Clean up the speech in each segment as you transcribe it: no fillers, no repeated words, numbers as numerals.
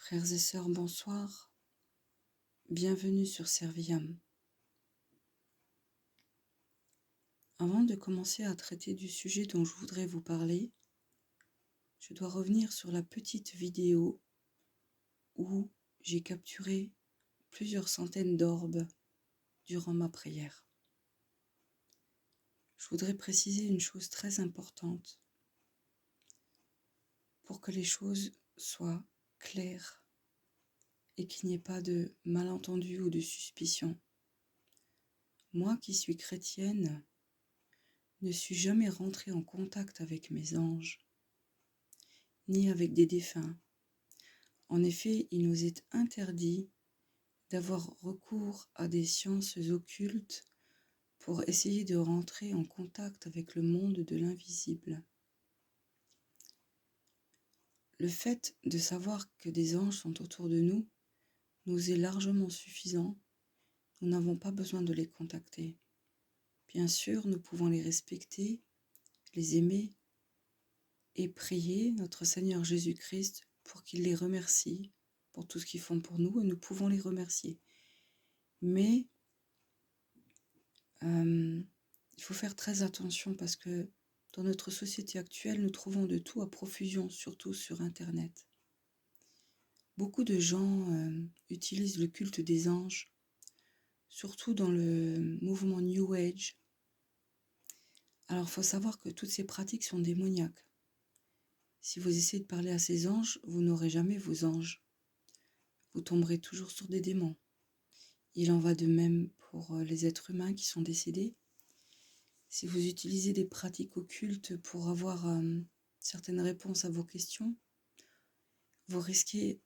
Frères et sœurs, bonsoir. Bienvenue sur Serviam. Avant de commencer à traiter du sujet dont je voudrais vous parler, je dois revenir sur la petite vidéo où j'ai capturé plusieurs centaines d'orbes durant ma prière. Je voudrais préciser une chose très importante pour que les choses soient claires et qu'il n'y ait pas de malentendu ou de suspicion. Moi qui suis chrétienne, ne suis jamais rentrée en contact avec mes anges, ni avec des défunts. En effet, il nous est interdit d'avoir recours à des sciences occultes pour essayer de rentrer en contact avec le monde de l'invisible. Le fait de savoir que des anges sont autour de nous nous est largement suffisant. Nous n'avons pas besoin de les contacter. Bien sûr, nous pouvons les respecter, les aimer et prier notre Seigneur Jésus-Christ pour qu'il les remercie pour tout ce qu'ils font pour nous, et nous pouvons les remercier. Mais il faut faire très attention parce que dans notre société actuelle, nous trouvons de tout à profusion, surtout sur Internet. Beaucoup de gens utilisent le culte des anges, surtout dans le mouvement New Age. Alors, il faut savoir que toutes ces pratiques sont démoniaques. Si vous essayez de parler à ces anges, vous n'aurez jamais vos anges. Vous tomberez toujours sur des démons. Il en va de même pour les êtres humains qui sont décédés. Si vous utilisez des pratiques occultes pour avoir certaines réponses à vos questions, vous risquez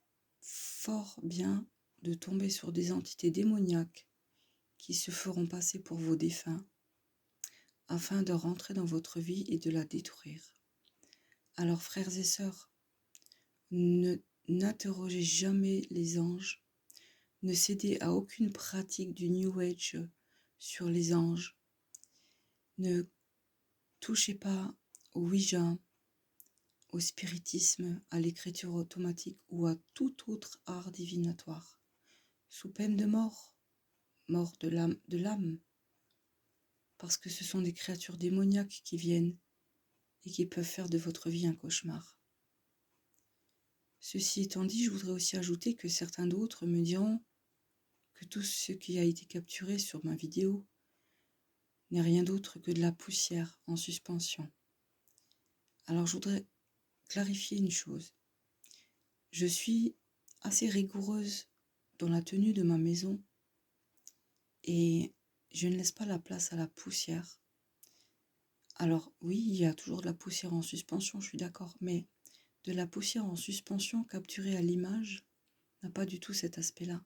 fort bien de tomber sur des entités démoniaques qui se feront passer pour vos défunts afin de rentrer dans votre vie et de la détruire. Alors, frères et sœurs, n'interrogez jamais les anges, ne cédez à aucune pratique du New Age sur les anges, ne touchez pas au Ouija, au spiritisme, à l'écriture automatique ou à tout autre art divinatoire, sous peine de mort, mort de l'âme, parce que ce sont des créatures démoniaques qui viennent et qui peuvent faire de votre vie un cauchemar. Ceci étant dit, je voudrais aussi ajouter que certains d'autres me diront que tout ce qui a été capturé sur ma vidéo n'est rien d'autre que de la poussière en suspension. Alors je voudrais clarifier une chose. Je suis assez rigoureuse dans la tenue de ma maison et je ne laisse pas la place à la poussière. Alors oui, il y a toujours de la poussière en suspension, je suis d'accord, mais de la poussière en suspension capturée à l'image n'a pas du tout cet aspect-là.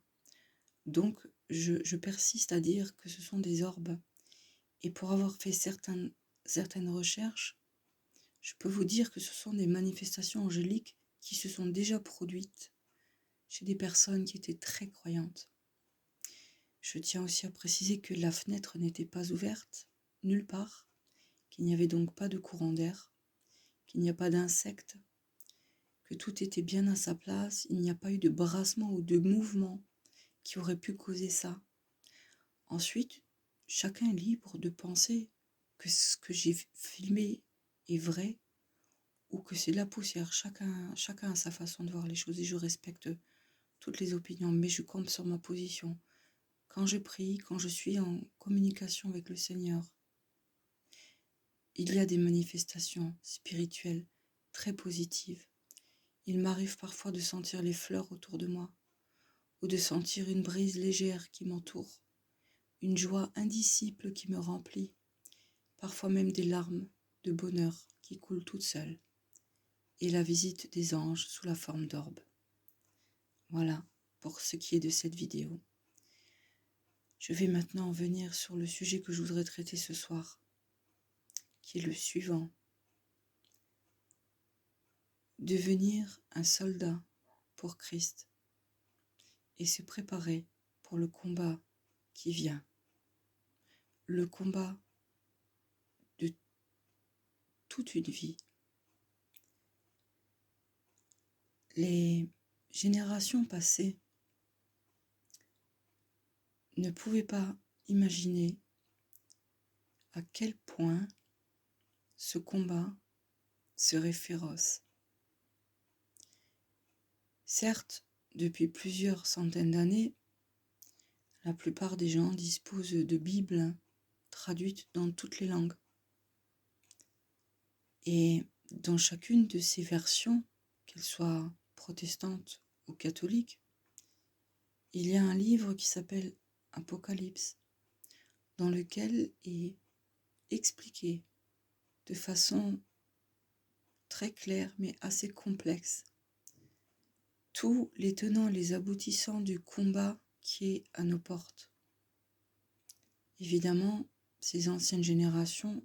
Donc je persiste à dire que ce sont des orbes. Et pour avoir fait certaines recherches, je peux vous dire que ce sont des manifestations angéliques qui se sont déjà produites chez des personnes qui étaient très croyantes. Je tiens aussi à préciser que la fenêtre n'était pas ouverte, nulle part, qu'il n'y avait donc pas de courant d'air, qu'il n'y a pas d'insectes, que tout était bien à sa place, il n'y a pas eu de brassement ou de mouvement qui aurait pu causer ça. Ensuite, chacun est libre de penser que ce que j'ai filmé est vrai ou que c'est de la poussière. Chacun a sa façon de voir les choses et je respecte toutes les opinions, mais je campe sur ma position. Quand je prie, quand je suis en communication avec le Seigneur, il y a des manifestations spirituelles très positives. Il m'arrive parfois de sentir les fleurs autour de moi ou de sentir une brise légère qui m'entoure, une joie indicible qui me remplit, parfois même des larmes de bonheur qui coulent toutes seules, et la visite des anges sous la forme d'orbes. Voilà pour ce qui est de cette vidéo. Je vais maintenant en venir sur le sujet que je voudrais traiter ce soir, qui est le suivant. Devenir un soldat pour Christ et se préparer pour le combat qui vient. Le combat de toute une vie. Les générations passées ne pouvaient pas imaginer à quel point ce combat serait féroce. Certes, depuis plusieurs centaines d'années, la plupart des gens disposent de Bibles traduites dans toutes les langues. Et dans chacune de ces versions, qu'elles soient protestantes ou catholiques, il y a un livre qui s'appelle Apocalypse, dans lequel est expliqué de façon très claire mais assez complexe tous les tenants et les aboutissants du combat qui est à nos portes. Évidemment, ces anciennes générations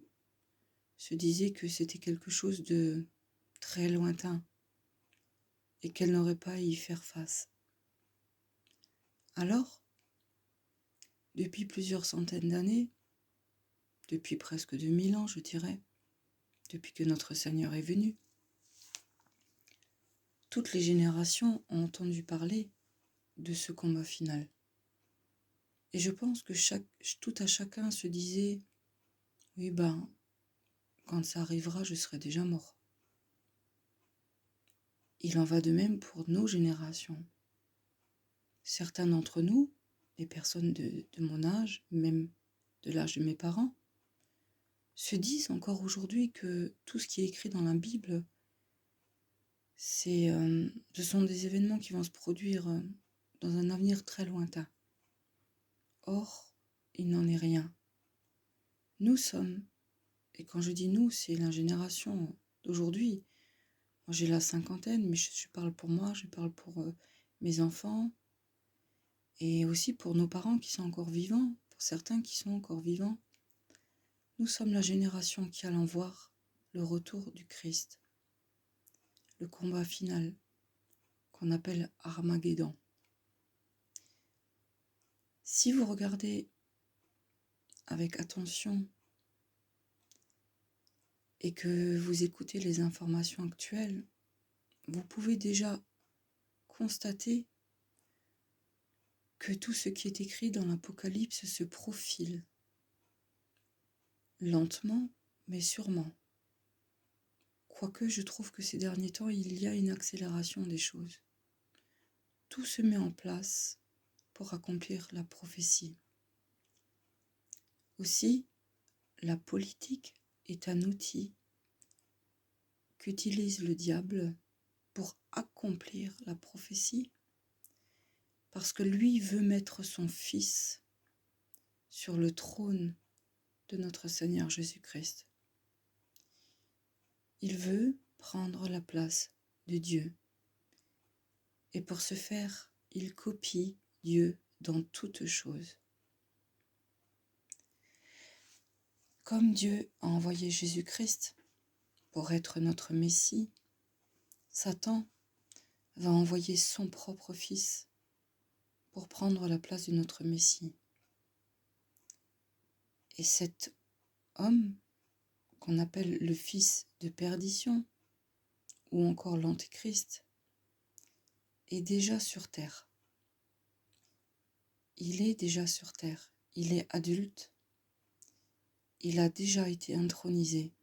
se disaient que c'était quelque chose de très lointain et qu'elles n'auraient pas à y faire face. Alors, depuis plusieurs centaines d'années, depuis presque 2000 ans, je dirais, depuis que notre Seigneur est venu, toutes les générations ont entendu parler de ce combat final. Et je pense que tout à chacun se disait, oui ben, quand ça arrivera, je serai déjà mort. Il en va de même pour nos générations. Certains d'entre nous, les personnes de mon âge, même de l'âge de mes parents, se disent encore aujourd'hui que tout ce qui est écrit dans la Bible, ce sont des événements qui vont se produire dans un avenir très lointain. Or, il n'en est rien. Nous sommes, et quand je dis nous, c'est la génération d'aujourd'hui. Moi, j'ai la cinquantaine, mais je parle pour moi, je parle pour mes enfants, et aussi pour nos parents qui sont encore vivants, pour certains qui sont encore vivants. Nous sommes la génération qui allons voir le retour du Christ, le combat final qu'on appelle Armageddon. Si vous regardez avec attention et que vous écoutez les informations actuelles, vous pouvez déjà constater que tout ce qui est écrit dans l'Apocalypse se profile, lentement mais sûrement. Quoique je trouve que ces derniers temps, il y a une accélération des choses. Tout se met en place pour accomplir la prophétie. Aussi, la politique est un outil qu'utilise le diable pour accomplir la prophétie, parce que lui veut mettre son Fils sur le trône de notre Seigneur Jésus-Christ. Il veut prendre la place de Dieu. Et pour ce faire, il copie Dieu dans toutes choses. Comme Dieu a envoyé Jésus-Christ pour être notre Messie, Satan va envoyer son propre Fils pour prendre la place de notre Messie. Et cet homme, qu'on appelle le fils de perdition, ou encore l'Antéchrist, est déjà sur terre. Il est déjà sur terre. Il est adulte. Il a déjà été intronisé.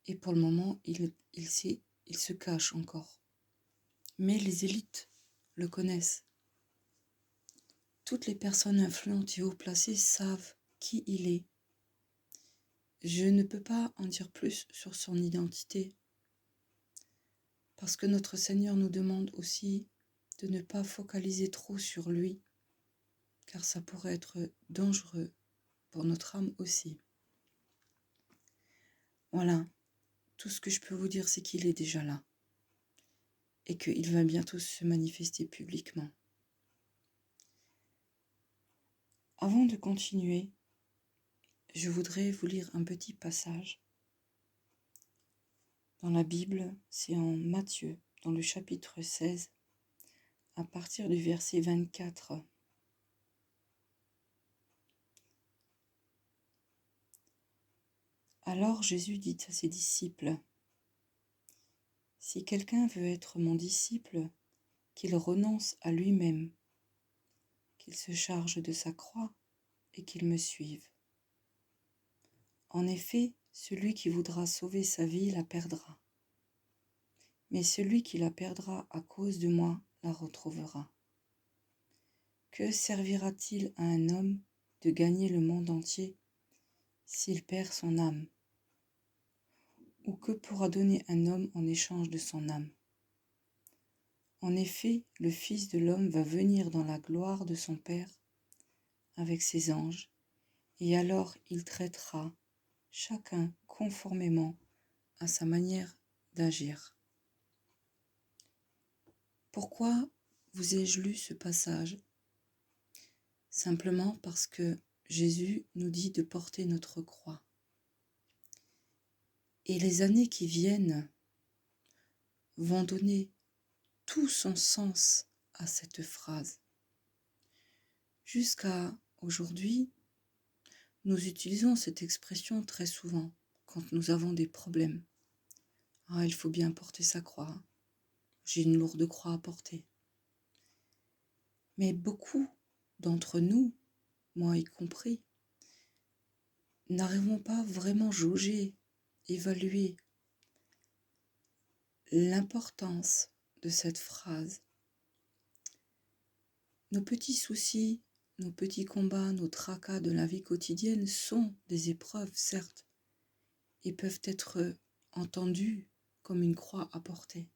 Et pour le moment, il se cache encore. Mais les élites le connaissent. Toutes les personnes influentes et haut placées savent qui il est. Je ne peux pas en dire plus sur son identité, parce que notre Seigneur nous demande aussi de ne pas focaliser trop sur lui, car ça pourrait être dangereux pour notre âme aussi. Voilà, tout ce que je peux vous dire, c'est qu'il est déjà là, et qu'il va bientôt se manifester publiquement. Avant de continuer, je voudrais vous lire un petit passage. Dans la Bible, c'est en Matthieu, dans le chapitre 16, à partir du verset 24. Alors Jésus dit à ses disciples, « Si quelqu'un veut être mon disciple, qu'il renonce à lui-même, qu'il se charge de sa croix et qu'il me suive. En effet, celui qui voudra sauver sa vie la perdra, mais celui qui la perdra à cause de moi la retrouvera. Que servira-t-il à un homme de gagner le monde entier s'il perd son âme? Ou que pourra donner un homme en échange de son âme? En effet, le Fils de l'homme va venir dans la gloire de son Père avec ses anges, et alors il traitera chacun conformément à sa manière d'agir. Pourquoi vous ai-je lu ce passage? Simplement parce que Jésus nous dit de porter notre croix. Et les années qui viennent vont donner tout son sens à cette phrase. Jusqu'à aujourd'hui, nous utilisons cette expression très souvent quand nous avons des problèmes. Ah, il faut bien porter sa croix. J'ai une lourde croix à porter. Mais beaucoup d'entre nous, moi y compris, n'arrivons pas vraiment jauger, évaluer l'importance de cette phrase. Nos petits soucis, nos petits combats, nos tracas de la vie quotidienne sont des épreuves, certes, et peuvent être entendus comme une croix à porter.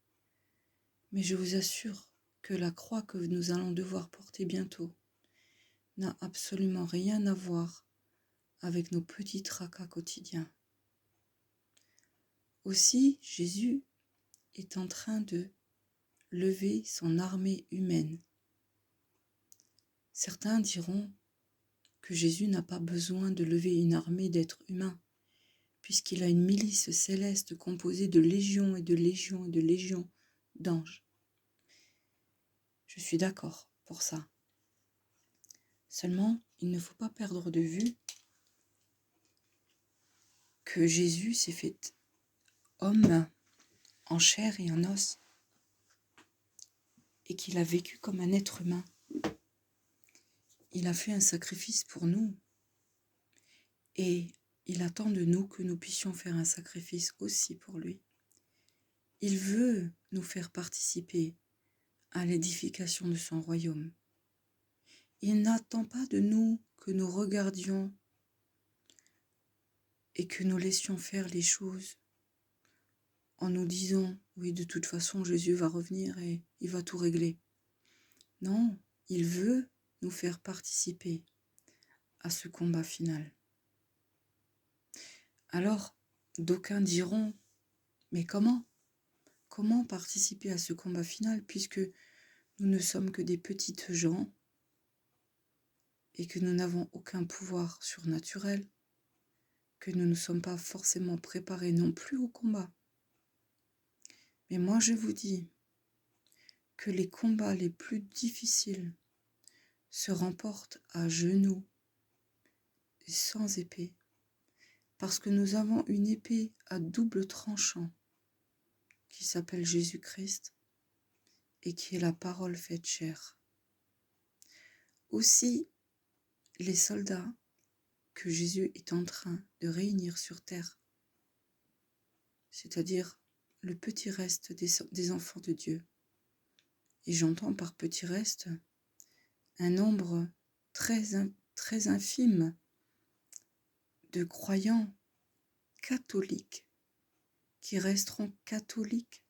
Mais je vous assure que la croix que nous allons devoir porter bientôt n'a absolument rien à voir avec nos petits tracas quotidiens. Aussi, Jésus est en train de lever son armée humaine. Certains diront que Jésus n'a pas besoin de lever une armée d'êtres humains, puisqu'il a une milice céleste composée de légions et de légions et de légions d'anges. Je suis d'accord pour ça. Seulement, il ne faut pas perdre de vue que Jésus s'est fait homme en chair et en os, et qu'il a vécu comme un être humain. Il a fait un sacrifice pour nous, et il attend de nous que nous puissions faire un sacrifice aussi pour lui. Il veut nous faire participer à l'édification de son royaume. Il n'attend pas de nous que nous regardions et que nous laissions faire les choses en nous disant « oui, de toute façon, Jésus va revenir et il va tout régler ». Non, il veut nous faire participer à ce combat final. Alors, d'aucuns diront « mais comment ? Comment participer à ce combat final puisque nous ne sommes que des petites gens et que nous n'avons aucun pouvoir surnaturel, que nous ne sommes pas forcément préparés non plus au combat. » Mais moi je vous dis que les combats les plus difficiles se remportent à genoux et sans épée, parce que nous avons une épée à double tranchant qui s'appelle Jésus-Christ et qui est la parole faite chair. Aussi, les soldats que Jésus est en train de réunir sur terre, c'est-à-dire le petit reste des enfants de Dieu, et j'entends par petit reste un nombre très infime de croyants catholiques qui resteront catholiques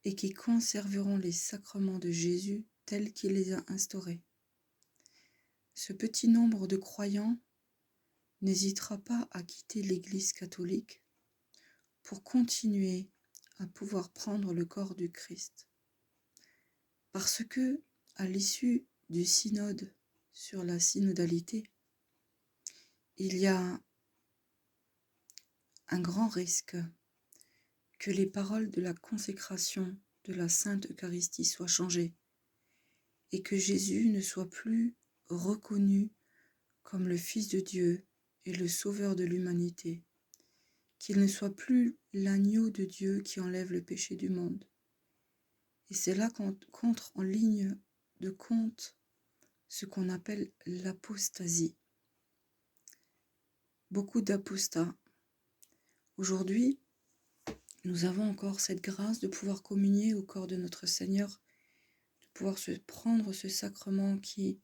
et qui conserveront les sacrements de Jésus tels qu'il les a instaurés. Ce petit nombre de croyants n'hésitera pas à quitter l'Église catholique pour continuer à pouvoir prendre le corps du Christ. Parce que, à l'issue du synode sur la synodalité, il y a un grand risque que les paroles de la consécration de la Sainte Eucharistie soient changées et que Jésus ne soit plus reconnu comme le Fils de Dieu et le Sauveur de l'humanité, qu'il ne soit plus l'agneau de Dieu qui enlève le péché du monde. Et c'est là qu'entre en ligne de compte ce qu'on appelle l'apostasie. Beaucoup d'apostats. Aujourd'hui, nous avons encore cette grâce de pouvoir communier au corps de notre Seigneur, de pouvoir se prendre ce sacrement qui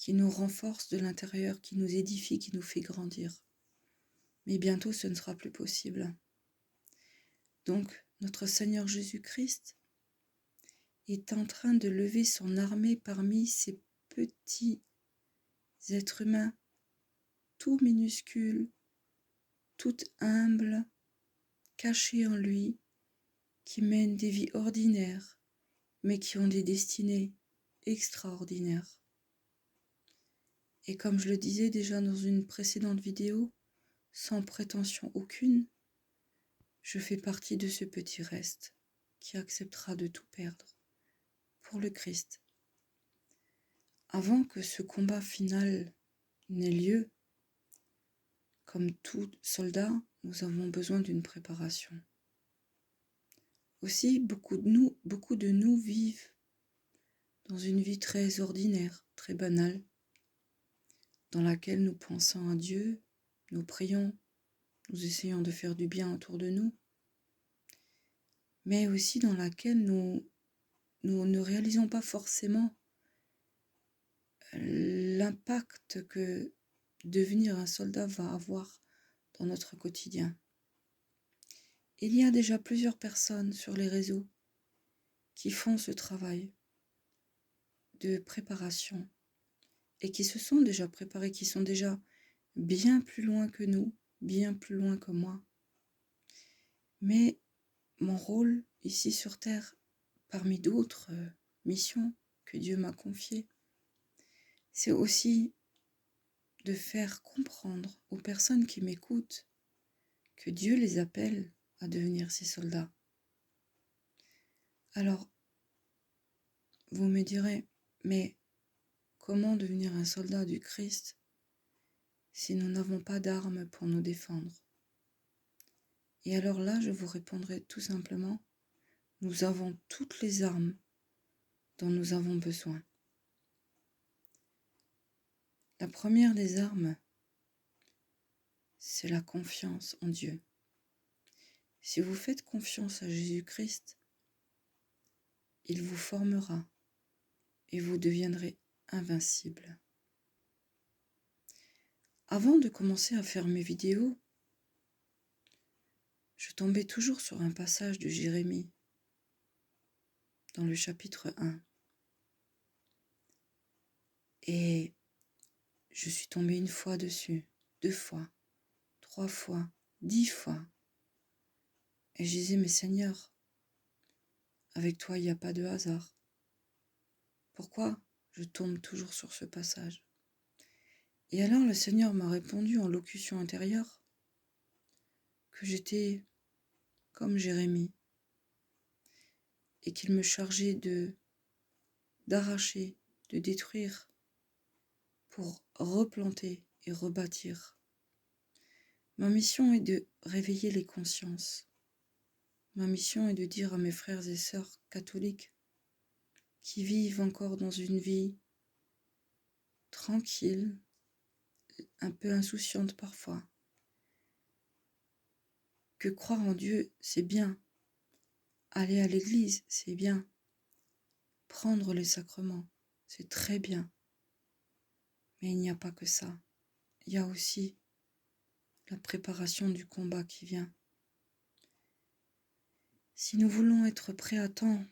nous renforce de l'intérieur, qui nous édifie, qui nous fait grandir. Mais bientôt, ce ne sera plus possible. Donc, notre Seigneur Jésus-Christ est en train de lever son armée parmi ces petits êtres humains, tout minuscules, tout humbles, cachés en lui, qui mènent des vies ordinaires, mais qui ont des destinées extraordinaires. Et comme je le disais déjà dans une précédente vidéo, sans prétention aucune, je fais partie de ce petit reste qui acceptera de tout perdre pour le Christ. Avant que ce combat final n'ait lieu, comme tout soldat, nous avons besoin d'une préparation. Aussi, beaucoup de nous vivent dans une vie très ordinaire, très banale, dans laquelle nous pensons à Dieu, nous prions, nous essayons de faire du bien autour de nous, mais aussi dans laquelle nous ne réalisons pas forcément l'impact que devenir un soldat va avoir dans notre quotidien. Il y a déjà plusieurs personnes sur les réseaux qui font ce travail de préparation et qui se sont déjà préparés, qui sont déjà bien plus loin que nous, bien plus loin que moi. Mais mon rôle ici sur Terre, parmi d'autres missions que Dieu m'a confiées, c'est aussi de faire comprendre aux personnes qui m'écoutent que Dieu les appelle à devenir ses soldats. Alors, vous me direz, mais comment devenir un soldat du Christ si nous n'avons pas d'armes pour nous défendre? Et alors là, je vous répondrai tout simplement, nous avons toutes les armes dont nous avons besoin. La première des armes, c'est la confiance en Dieu. Si vous faites confiance à Jésus-Christ, il vous formera et vous deviendrez invincible. Avant de commencer à faire mes vidéos, je tombais toujours sur un passage de Jérémie dans le chapitre 1. Et je suis tombée une fois dessus, 2 fois, 3 fois, 10 fois. Et je disais, mais Seigneur, avec toi, il n'y a pas de hasard. Pourquoi je tombe toujours sur ce passage? Et alors le Seigneur m'a répondu en locution intérieure que j'étais comme Jérémie et qu'il me chargeait d'arracher, de détruire pour replanter et rebâtir. Ma mission est de réveiller les consciences. Ma mission est de dire à mes frères et sœurs catholiques qui vivent encore dans une vie tranquille, un peu insouciante parfois, que croire en Dieu, c'est bien. Aller à l'église, c'est bien. Prendre les sacrements, c'est très bien. Mais il n'y a pas que ça. Il y a aussi la préparation du combat qui vient. Si nous voulons être prêts à temps,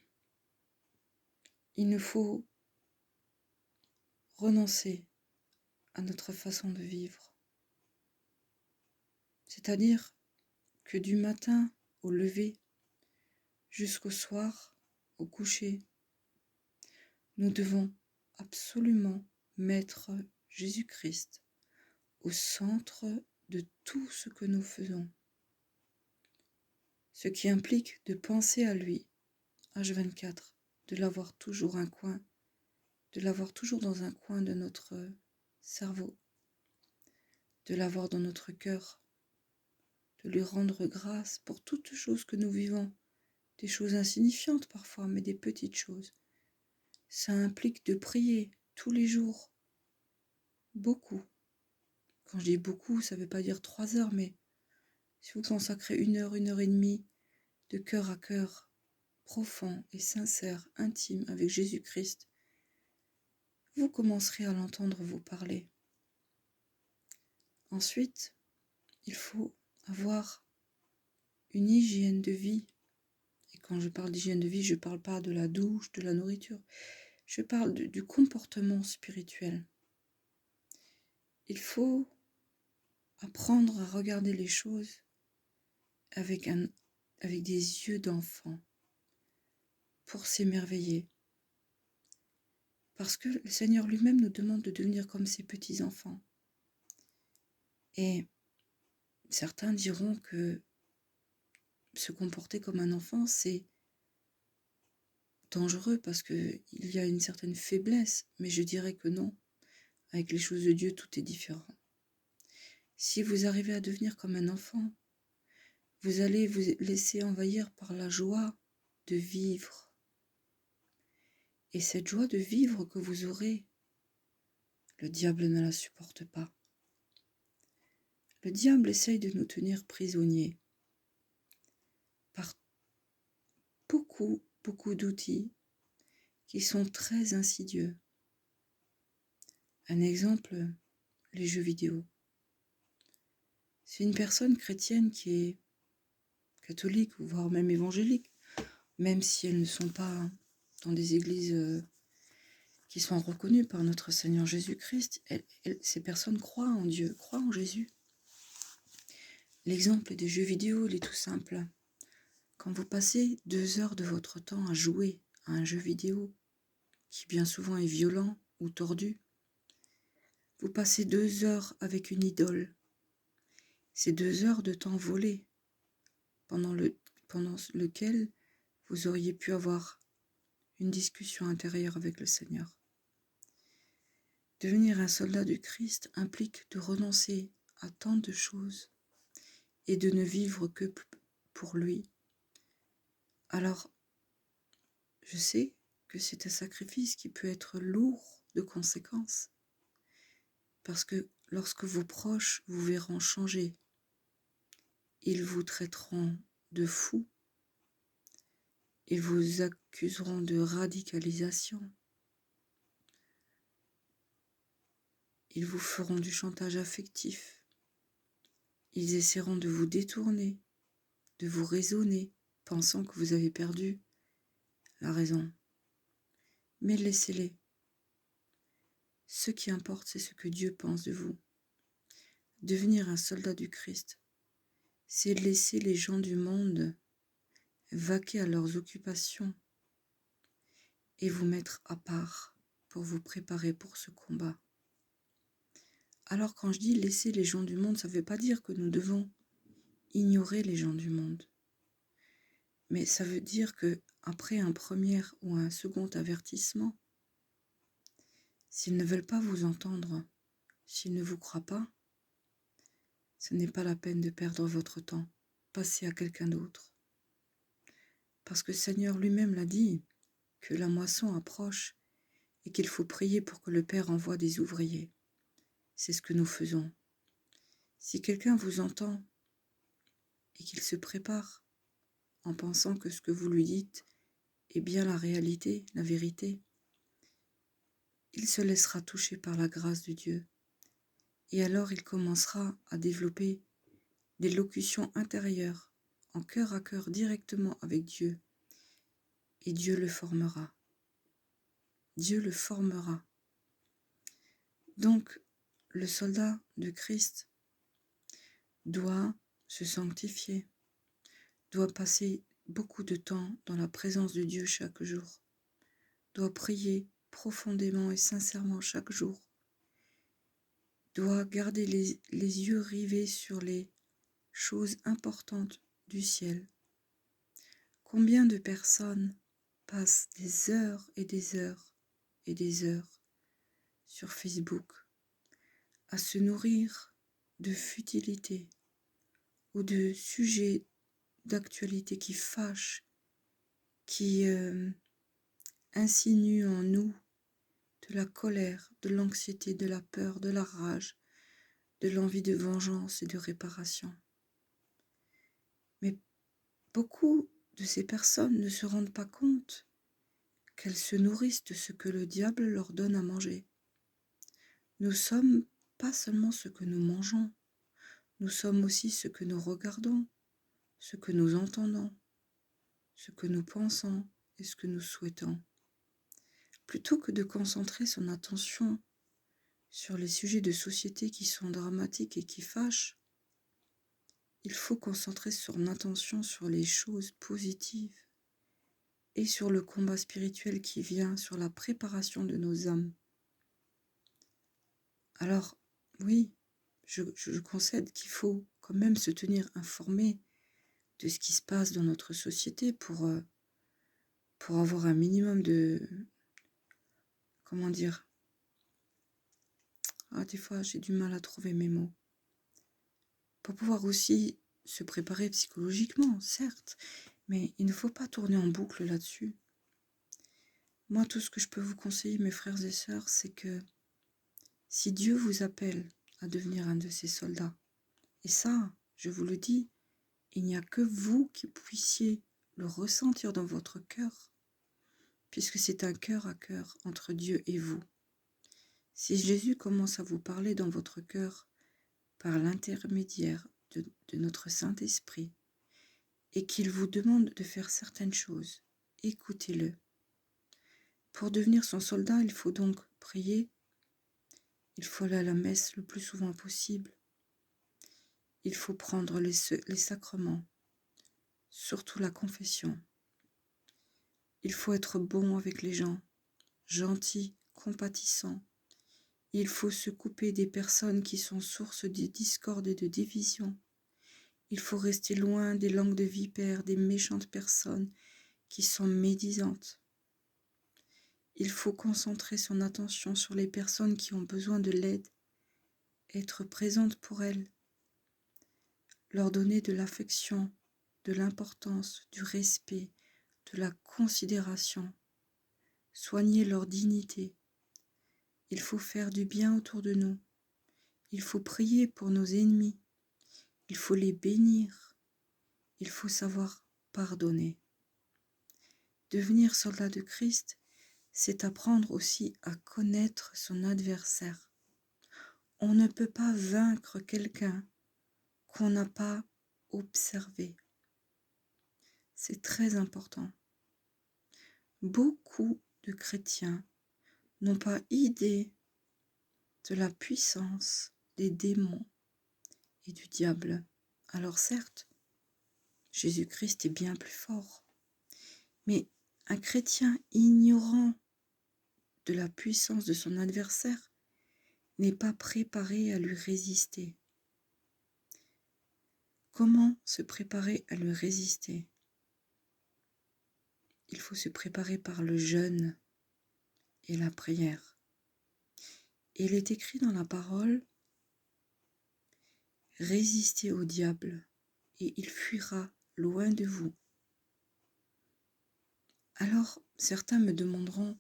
il nous faut renoncer à notre façon de vivre. C'est-à-dire que du matin au lever jusqu'au soir, au coucher, nous devons absolument mettre Jésus-Christ au centre de tout ce que nous faisons. Ce qui implique de penser à lui, H24, de l'avoir toujours dans un coin de notre cerveau, de l'avoir dans notre cœur, de lui rendre grâce pour toutes choses que nous vivons, des choses insignifiantes parfois, mais des petites choses. Ça implique de prier tous les jours, beaucoup. Quand je dis beaucoup, ça ne veut pas dire 3 heures, mais si vous consacrez 1 heure et demie de cœur à cœur, profond et sincère, intime avec Jésus-Christ, vous commencerez à l'entendre vous parler. Ensuite, il faut avoir une hygiène de vie. Et quand je parle d'hygiène de vie, je ne parle pas de la douche, de la nourriture. Je parle du comportement spirituel. Il faut apprendre à regarder les choses avec des yeux d'enfant pour s'émerveiller. Parce que le Seigneur lui-même nous demande de devenir comme ses petits-enfants. Et certains diront que se comporter comme un enfant, c'est dangereux parce qu'il y a une certaine faiblesse. Mais je dirais que non. Avec les choses de Dieu, tout est différent. Si vous arrivez à devenir comme un enfant, vous allez vous laisser envahir par la joie de vivre. Et cette joie de vivre que vous aurez, le diable ne la supporte pas. Le diable essaye de nous tenir prisonniers par beaucoup d'outils qui sont très insidieux. Un exemple, les jeux vidéo. C'est une personne chrétienne qui est catholique, voire même évangélique, même si elles ne sont pas dans des églises qui sont reconnues par notre Seigneur Jésus-Christ, ces personnes croient en Dieu, croient en Jésus. L'exemple des jeux vidéo, il est tout simple. Quand vous passez 2 heures de votre temps à jouer à un jeu vidéo, qui bien souvent est violent ou tordu, vous passez 2 heures avec une idole. C'est 2 heures de temps volé, pendant lequel vous auriez pu avoir une discussion intérieure avec le Seigneur. Devenir un soldat du Christ implique de renoncer à tant de choses et de ne vivre que pour lui. Alors, je sais que c'est un sacrifice qui peut être lourd de conséquences, parce que lorsque vos proches vous verront changer, ils vous traiteront de fou, ils vous accuseront de radicalisation, ils vous feront du chantage affectif, ils essaieront de vous détourner, de vous raisonner, pensant que vous avez perdu la raison. Mais laissez-les. Ce qui importe, c'est ce que Dieu pense de vous. Devenir un soldat du Christ, c'est laisser les gens du monde vaquer à leurs occupations et vous mettre à part pour vous préparer pour ce combat. Alors quand je dis laisser les gens du monde, ça ne veut pas dire que nous devons ignorer les gens du monde. Mais ça veut dire que après un premier ou un second avertissement, s'ils ne veulent pas vous entendre, s'ils ne vous croient pas, ce n'est pas la peine de perdre votre temps. Passez à quelqu'un d'autre. Parce que le Seigneur lui-même l'a dit, que la moisson approche et qu'il faut prier pour que le Père envoie des ouvriers. C'est ce que nous faisons. Si quelqu'un vous entend et qu'il se prépare en pensant que ce que vous lui dites est bien la réalité, la vérité, il se laissera toucher par la grâce de Dieu. Et alors il commencera à développer des locutions intérieures, en cœur à cœur directement avec Dieu. Et Dieu le formera. Dieu le formera. Donc, le soldat de Christ doit se sanctifier, doit passer beaucoup de temps dans la présence de Dieu chaque jour, doit prier profondément et sincèrement chaque jour, doit garder les yeux rivés sur les choses importantes du ciel. Combien de personnes passent des heures et des heures et des heures sur Facebook à se nourrir de futilités ou de sujets d'actualité qui fâchent qui insinuent en nous de la colère, de l'anxiété, de la peur, de la rage, de l'envie de vengeance et de réparation. Mais beaucoup de ces personnes ne se rendent pas compte qu'elles se nourrissent de ce que le diable leur donne à manger. Nous sommes pas seulement ce que nous mangeons, nous sommes aussi ce que nous regardons, ce que nous entendons, ce que nous pensons et ce que nous souhaitons. Plutôt que de concentrer son attention sur les sujets de société qui sont dramatiques et qui fâchent, il faut concentrer son attention sur les choses positives et sur le combat spirituel qui vient, sur la préparation de nos âmes. Alors, oui, je concède qu'il faut quand même se tenir informé de ce qui se passe dans notre société pour avoir un minimum de... Comment dire? Des fois, j'ai du mal à trouver mes mots. Pour pouvoir aussi se préparer psychologiquement, certes, mais il ne faut pas tourner en boucle là-dessus. Moi, tout ce que je peux vous conseiller, mes frères et sœurs, c'est que si Dieu vous appelle à devenir un de ses soldats, et ça, je vous le dis, il n'y a que vous qui puissiez le ressentir dans votre cœur, puisque c'est un cœur à cœur entre Dieu et vous. Si Jésus commence à vous parler dans votre cœur par l'intermédiaire de notre Saint-Esprit, et qu'il vous demande de faire certaines choses, écoutez-le. Pour devenir son soldat, il faut donc prier, il faut aller à la messe le plus souvent possible, il faut prendre les sacrements, surtout la confession. Il faut être bon avec les gens, gentil, compatissant. Il faut se couper des personnes qui sont source de discorde et de division. Il faut rester loin des langues de vipères, des méchantes personnes qui sont médisantes. Il faut concentrer son attention sur les personnes qui ont besoin de l'aide, être présente pour elles, leur donner de l'affection, de l'importance, du respect, de la considération, soigner leur dignité. Il faut faire du bien autour de nous. Il faut prier pour nos ennemis. Il faut les bénir. Il faut savoir pardonner. Devenir soldat de Christ, c'est apprendre aussi à connaître son adversaire. On ne peut pas vaincre quelqu'un qu'on n'a pas observé. C'est très important. Beaucoup de chrétiens n'ont pas idée de la puissance des démons et du diable. Alors certes, Jésus-Christ est bien plus fort, mais un chrétien ignorant de la puissance de son adversaire n'est pas préparé à lui résister. Comment se préparer à lui résister? Il faut se préparer par le jeûne et la prière. Et il est écrit dans la parole, résistez au diable et il fuira loin de vous. Alors, certains me demanderont,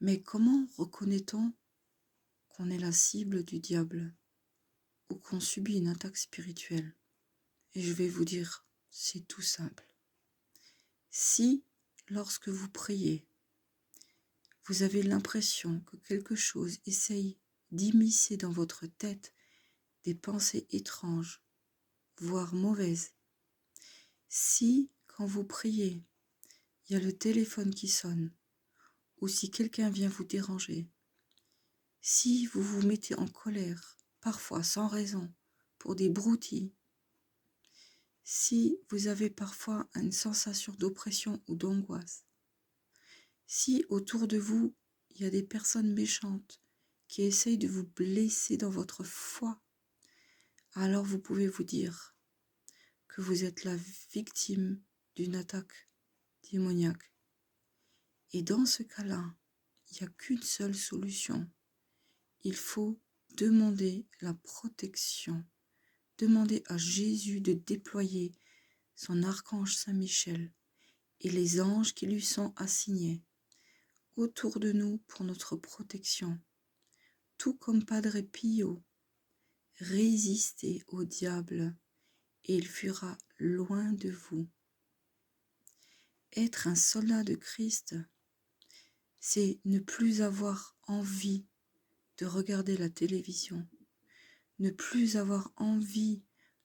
mais comment reconnaît-on qu'on est la cible du diable ou qu'on subit une attaque spirituelle? Et je vais vous dire, c'est tout simple. Si, lorsque vous priez, vous avez l'impression que quelque chose essaye d'immiscer dans votre tête des pensées étranges, voire mauvaises, si, quand vous priez, il y a le téléphone qui sonne, ou si quelqu'un vient vous déranger, si vous vous mettez en colère, parfois sans raison, pour des broutilles, si vous avez parfois une sensation d'oppression ou d'angoisse, si autour de vous, il y a des personnes méchantes qui essayent de vous blesser dans votre foi, alors vous pouvez vous dire que vous êtes la victime d'une attaque démoniaque. Et dans ce cas-là, il n'y a qu'une seule solution. Il faut demander la protection, demander à Jésus de déployer son archange Saint-Michel et les anges qui lui sont assignés autour de nous pour notre protection, tout comme Padre Pio, résistez au diable et il fuira loin de vous. Être un soldat de Christ, c'est ne plus avoir envie de regarder la télévision, ne plus avoir envie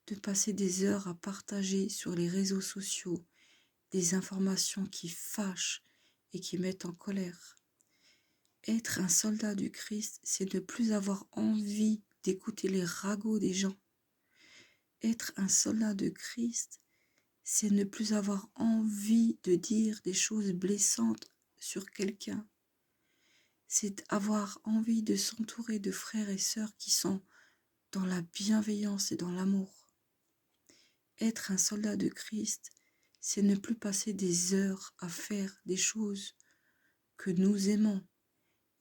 de passer des heures à partager sur les réseaux sociaux des informations qui fâchent et qui mettent en colère. Être un soldat du Christ, c'est ne plus avoir envie d'écouter les ragots des gens. Être un soldat de Christ, c'est ne plus avoir envie de dire des choses blessantes sur quelqu'un. C'est avoir envie de s'entourer de frères et sœurs qui sont dans la bienveillance et dans l'amour. Être un soldat de Christ, c'est ne plus passer des heures à faire des choses que nous aimons,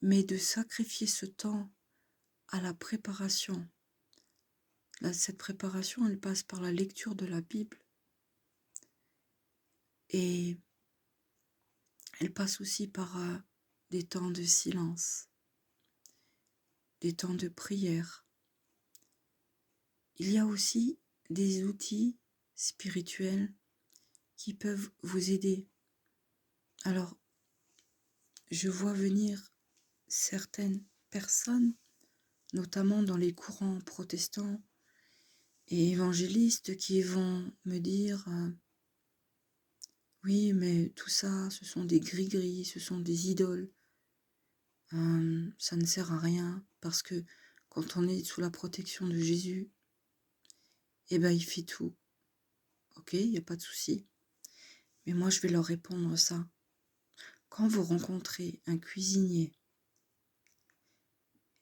mais de sacrifier ce temps à la préparation. Cette préparation, elle passe par la lecture de la Bible et elle passe aussi par des temps de silence, des temps de prière. Il y a aussi des outils spirituels qui peuvent vous aider. Alors, je vois venir certaines personnes, notamment dans les courants protestants et évangélistes, qui vont me dire oui, mais tout ça, ce sont des gris-gris, ce sont des idoles. Ça ne sert à rien parce que quand on est sous la protection de Jésus, eh ben, il fait tout. Ok, il n'y a pas de souci. Mais moi, je vais leur répondre ça. Quand vous rencontrez un cuisinier,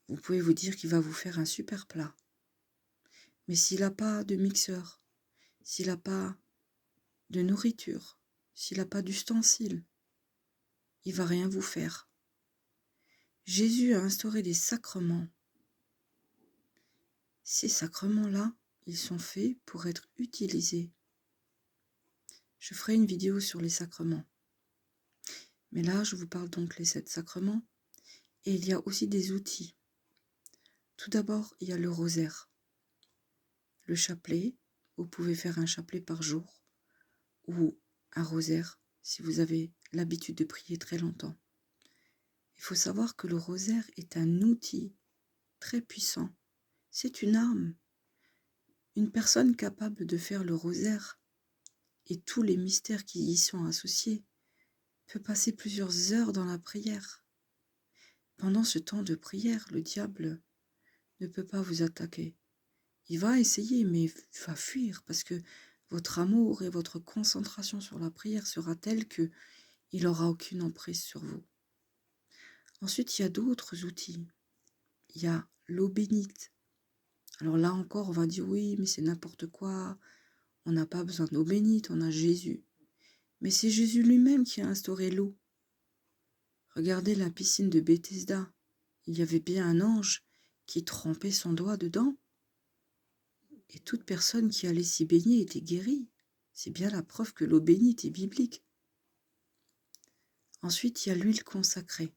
vous pouvez vous dire qu'il va vous faire un super plat. Mais s'il n'a pas de mixeur, s'il n'a pas de nourriture, s'il n'a pas d'ustensiles, il va rien vous faire. Jésus a instauré des sacrements. Ces sacrements-là, ils sont faits pour être utilisés. Je ferai une vidéo sur les sacrements. Mais là, je vous parle donc les 7 sacrements. Et il y a aussi des outils. Tout d'abord, il y a le rosaire. Le chapelet, vous pouvez faire un chapelet par jour ou un rosaire si vous avez l'habitude de prier très longtemps. Il faut savoir que le rosaire est un outil très puissant. C'est une arme. Une personne capable de faire le rosaire et tous les mystères qui y sont associés peut passer plusieurs heures dans la prière. Pendant ce temps de prière, le diable ne peut pas vous attaquer. Il va essayer, mais il va fuir parce que votre amour et votre concentration sur la prière sera telle qu'il n'aura aucune emprise sur vous. Ensuite, il y a d'autres outils. Il y a l'eau bénite. Alors là encore, on va dire oui, mais c'est n'importe quoi. On n'a pas besoin d'eau bénite, on a Jésus. Mais c'est Jésus lui-même qui a instauré l'eau. Regardez la piscine de Bethesda. Il y avait bien un ange qui trempait son doigt dedans. Et toute personne qui allait s'y baigner était guérie. C'est bien la preuve que l'eau bénite est biblique. Ensuite, il y a l'huile consacrée.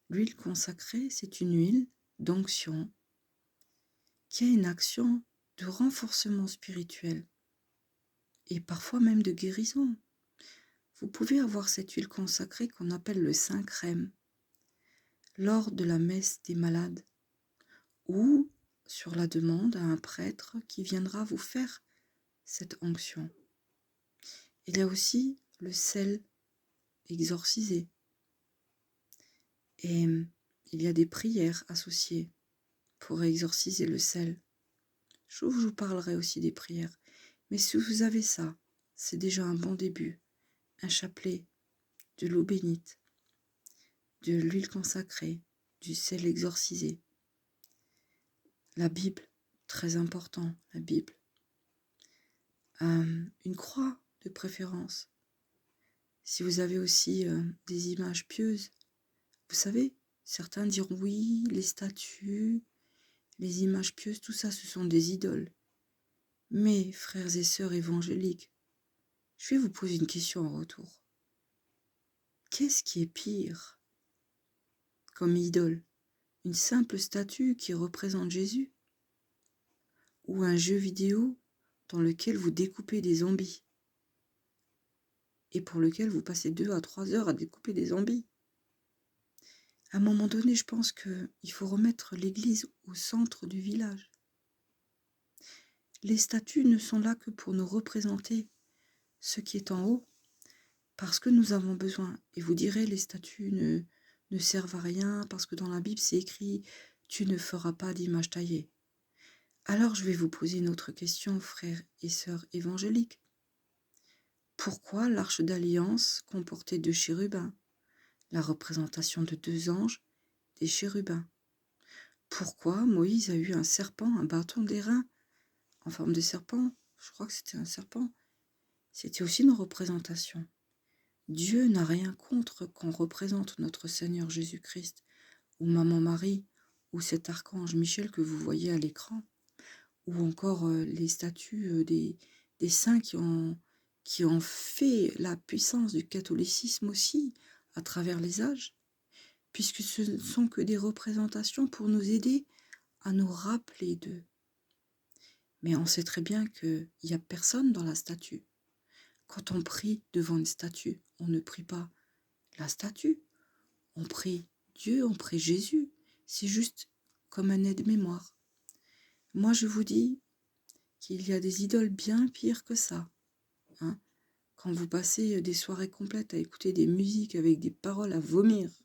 L'huile consacrée, c'est une huile d'onction qui a une action de renforcement spirituel et parfois même de guérison. Vous pouvez avoir cette huile consacrée qu'on appelle le Saint Crème lors de la messe des malades ou sur la demande à un prêtre qui viendra vous faire cette onction. Il y a aussi le sel exorcisé et il y a des prières associées pour exorciser le sel. Je vous parlerai aussi des prières. Mais si vous avez ça, c'est déjà un bon début. Un chapelet, de l'eau bénite, de l'huile consacrée, du sel exorcisé. La Bible, très important, la Bible. Une croix de préférence. Si vous avez aussi des images pieuses, vous savez, certains diront oui, les statues, les images pieuses, tout ça, ce sont des idoles. Mais, frères et sœurs évangéliques, Je vais vous poser une question en retour. Qu'est-ce qui est pire comme idole? Une simple statue qui représente Jésus? Ou un jeu vidéo dans lequel vous découpez des zombies et pour lequel vous passez 2 à 3 heures à découper des zombies? À un moment donné, je pense qu'il faut remettre l'église au centre du village. Les statues ne sont là que pour nous représenter ce qui est en haut, parce que nous avons besoin. Et vous direz, les statues ne servent à rien, parce que dans la Bible, c'est écrit « Tu ne feras pas d'image taillée ». Alors je vais vous poser une autre question, frères et sœurs évangéliques. Pourquoi l'arche d'alliance comportait 2 chérubins, la représentation de 2 anges, des chérubins? Pourquoi Moïse a eu un serpent, un bâton d'airain en forme de serpent? Je crois que c'était un serpent. C'était aussi une représentation. Dieu n'a rien contre qu'on représente notre Seigneur Jésus-Christ, ou Maman Marie, ou cet archange Michel que vous voyez à l'écran, ou encore les statues des saints qui ont fait la puissance du catholicisme aussi, à travers les âges, puisque ce ne sont que des représentations pour nous aider à nous rappeler d'eux. Mais on sait très bien qu'il n'y a personne dans la statue. Quand on prie devant une statue, on ne prie pas la statue, on prie Dieu, on prie Jésus. C'est juste comme un aide-mémoire. Moi, je vous dis qu'il y a des idoles bien pires que ça. Hein. Quand vous passez des soirées complètes à écouter des musiques avec des paroles à vomir,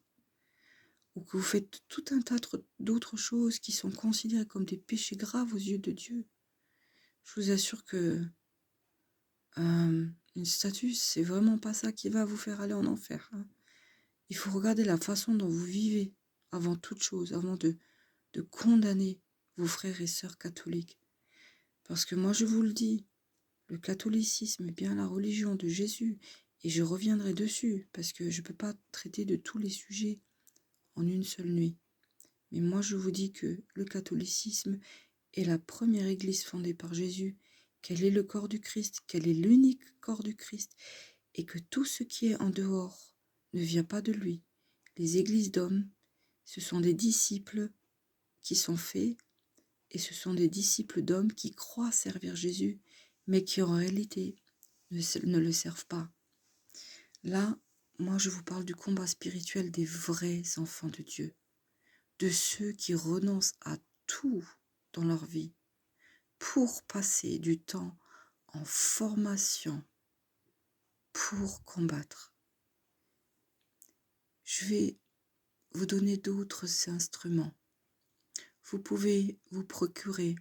ou que vous faites tout un tas d'autres choses qui sont considérées comme des péchés graves aux yeux de Dieu, je vous assure que une statue, c'est vraiment pas ça qui va vous faire aller en enfer. Hein. Il faut regarder la façon dont vous vivez avant toute chose, avant de condamner vos frères et sœurs catholiques. Parce que moi, je vous le dis, le catholicisme est bien la religion de Jésus, et je reviendrai dessus, parce que je ne peux pas traiter de tous les sujets en une seule nuit. Mais moi, je vous dis que le catholicisme est la première église fondée par Jésus, qu'elle est le corps du Christ, qu'elle est l'unique corps du Christ, et que tout ce qui est en dehors ne vient pas de lui. Les églises d'hommes, ce sont des disciples qui sont faits, et ce sont des disciples d'hommes qui croient servir Jésus, mais qui en réalité ne le servent pas. Là, moi je vous parle du combat spirituel des vrais enfants de Dieu, de ceux qui renoncent à tout dans leur vie pour passer du temps en formation pour combattre. Je vais vous donner d'autres instruments. Vous pouvez vous procurer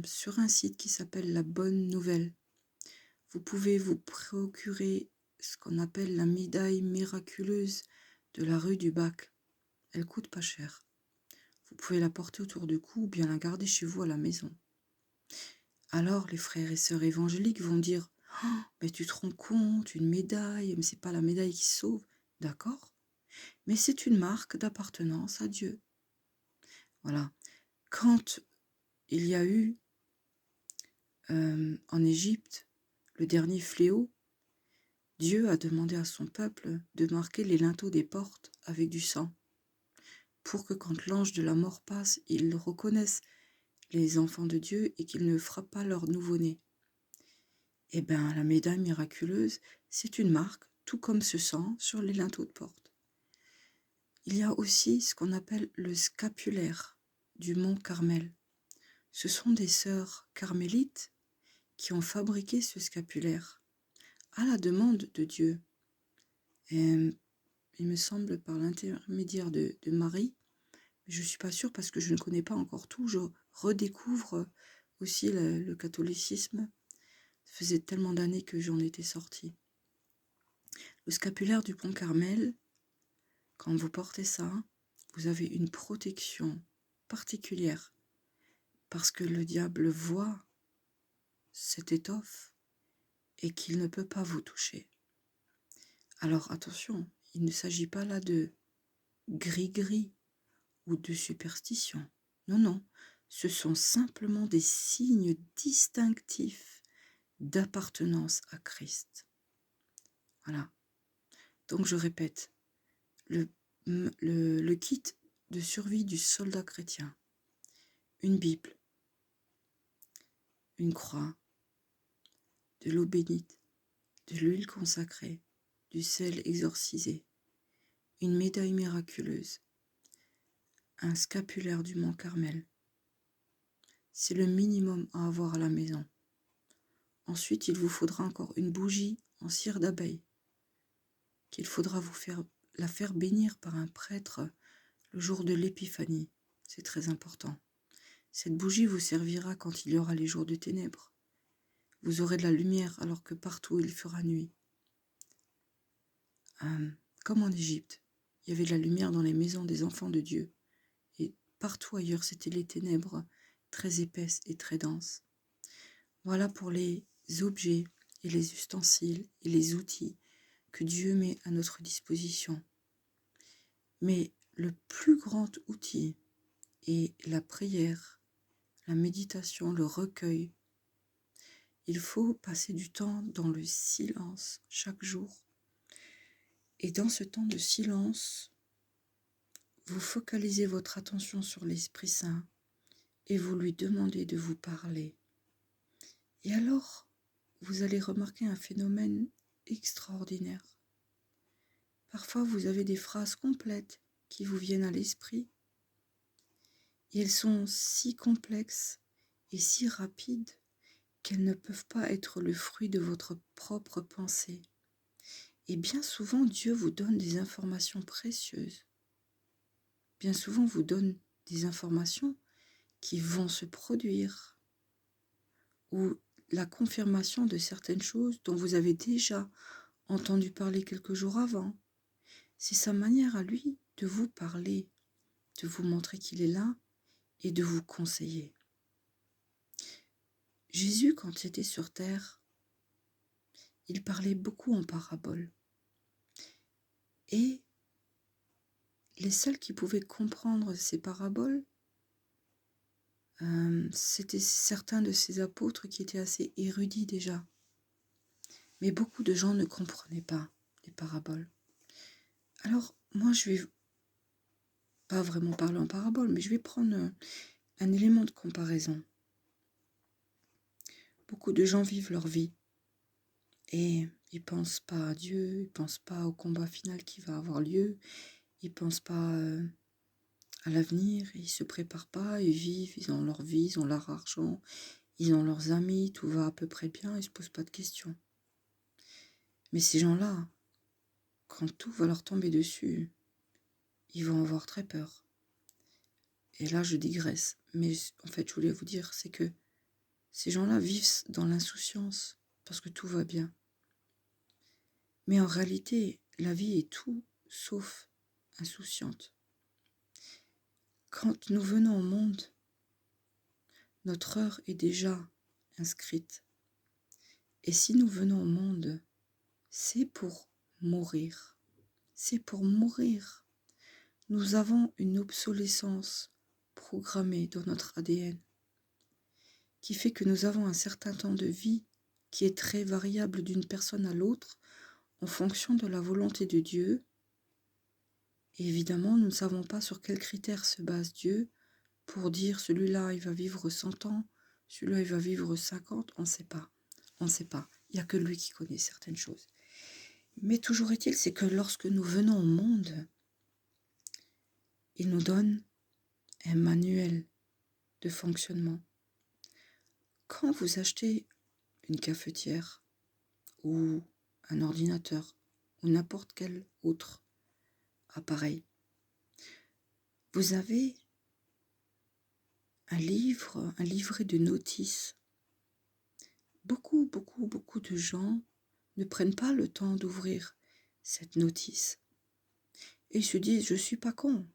sur un site qui s'appelle La Bonne Nouvelle. Vous pouvez vous procurer ce qu'on appelle la médaille miraculeuse de la rue du Bac. Elle coûte pas cher. Vous pouvez la porter autour du cou ou bien la garder chez vous à la maison. Alors les frères et sœurs évangéliques vont dire « Oh, mais tu te rends compte, une médaille, mais c'est pas la médaille qui sauve. » D'accord, mais c'est une marque d'appartenance à Dieu. Voilà. Quand il y a eu en Égypte le dernier fléau, Dieu a demandé à son peuple de marquer les linteaux des portes avec du sang, pour que quand l'ange de la mort passe, ils reconnaissent les enfants de Dieu et qu'ils ne frappent pas leur nouveau-né. Eh bien, la médaille miraculeuse, c'est une marque, tout comme ce sang sur les linteaux de porte. Il y a aussi ce qu'on appelle le scapulaire du mont Carmel. Ce sont des sœurs carmélites qui ont fabriqué ce scapulaire à la demande de Dieu. Et, il me semble par l'intermédiaire de Marie, mais je ne suis pas sûre parce que je ne connais pas encore tout. Je redécouvre aussi le catholicisme. Ça faisait tellement d'années que j'en étais sortie. Le scapulaire du Mont Carmel, quand vous portez ça, vous avez une protection particulière parce que le diable voit cette étoffe et qu'il ne peut pas vous toucher. Alors attention, il ne s'agit pas là de gris-gris ou de superstition. Non, non, ce sont simplement des signes distinctifs d'appartenance à Christ. Voilà. Donc je répète, le kit de survie du soldat chrétien, une Bible, une croix, de l'eau bénite, de l'huile consacrée, du sel exorcisé, une médaille miraculeuse, un scapulaire du Mont Carmel. C'est le minimum à avoir à la maison. Ensuite, il vous faudra encore une bougie en cire d'abeille qu'il faudra la faire bénir par un prêtre le jour de l'épiphanie. C'est très important. Cette bougie vous servira quand il y aura les jours de ténèbres. Vous aurez de la lumière alors que partout il fera nuit. Comme en Égypte, il y avait de la lumière dans les maisons des enfants de Dieu. Et partout ailleurs, c'était les ténèbres très épaisses et très denses. Voilà pour les objets et les ustensiles et les outils que Dieu met à notre disposition. Mais le plus grand outil est la prière, la méditation, le recueil. Il faut passer du temps dans le silence chaque jour. Et dans ce temps de silence, vous focalisez votre attention sur l'Esprit Saint et vous lui demandez de vous parler. Et alors, vous allez remarquer un phénomène extraordinaire. Parfois, vous avez des phrases complètes qui vous viennent à l'esprit. Et elles sont si complexes et si rapides qu'elles ne peuvent pas être le fruit de votre propre pensée. Et bien souvent, Dieu vous donne des informations précieuses. Bien souvent, vous donne des informations qui vont se produire ou la confirmation de certaines choses dont vous avez déjà entendu parler quelques jours avant. C'est sa manière à lui de vous parler, de vous montrer qu'il est là et de vous conseiller. Jésus, quand il était sur terre, il parlait beaucoup en paraboles. Et les seuls qui pouvaient comprendre ces paraboles, c'était certains de ses apôtres qui étaient assez érudits déjà. Mais beaucoup de gens ne comprenaient pas les paraboles. Alors, moi, je vais pas vraiment parler en parabole, mais je vais prendre un élément de comparaison. Beaucoup de gens vivent leur vie et ils pensent pas à Dieu, ils pensent pas au combat final qui va avoir lieu, ils pensent pas à l'avenir, ils se préparent pas, ils vivent, ils ont leur vie, ils ont leur argent, ils ont leurs amis, tout va à peu près bien, ils se posent pas de questions. Mais ces gens-là, quand tout va leur tomber dessus, ils vont avoir très peur. Et là, je digresse. Mais en fait, je voulais vous dire, c'est que ces gens-là vivent dans l'insouciance parce que tout va bien. Mais en réalité, la vie est tout sauf insouciante. Quand nous venons au monde, notre heure est déjà inscrite. Et si nous venons au monde, c'est pour mourir. C'est pour mourir. Nous avons une obsolescence programmée dans notre ADN qui fait que nous avons un certain temps de vie qui est très variable d'une personne à l'autre en fonction de la volonté de Dieu. Et évidemment, nous ne savons pas sur quels critères se base Dieu pour dire celui-là, il va vivre 100 ans, celui-là, il va vivre 50, on ne sait pas. On ne sait pas. Il n'y a que lui qui connaît certaines choses. Mais toujours est-il, c'est que lorsque nous venons au monde, il nous donne un manuel de fonctionnement. Quand vous achetez une cafetière ou un ordinateur ou n'importe quel autre appareil, vous avez un livret de notices. Beaucoup de gens ne prennent pas le temps d'ouvrir cette notice. Et ils se disent, je suis pas con,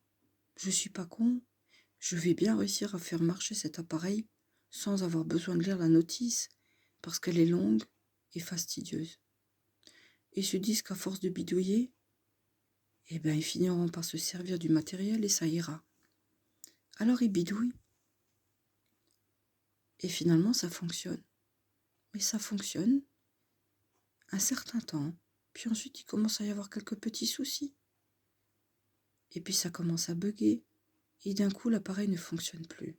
je vais bien réussir à faire marcher cet appareil sans avoir besoin de lire la notice, parce qu'elle est longue et fastidieuse. Et ils se disent qu'à force de bidouiller, ils finiront par se servir du matériel et ça ira. Alors ils bidouillent. Et finalement, ça fonctionne. mais ça fonctionne un certain temps, puis ensuite il commence à y avoir quelques petits soucis. Et puis ça commence à bugger, et d'un coup l'appareil ne fonctionne plus.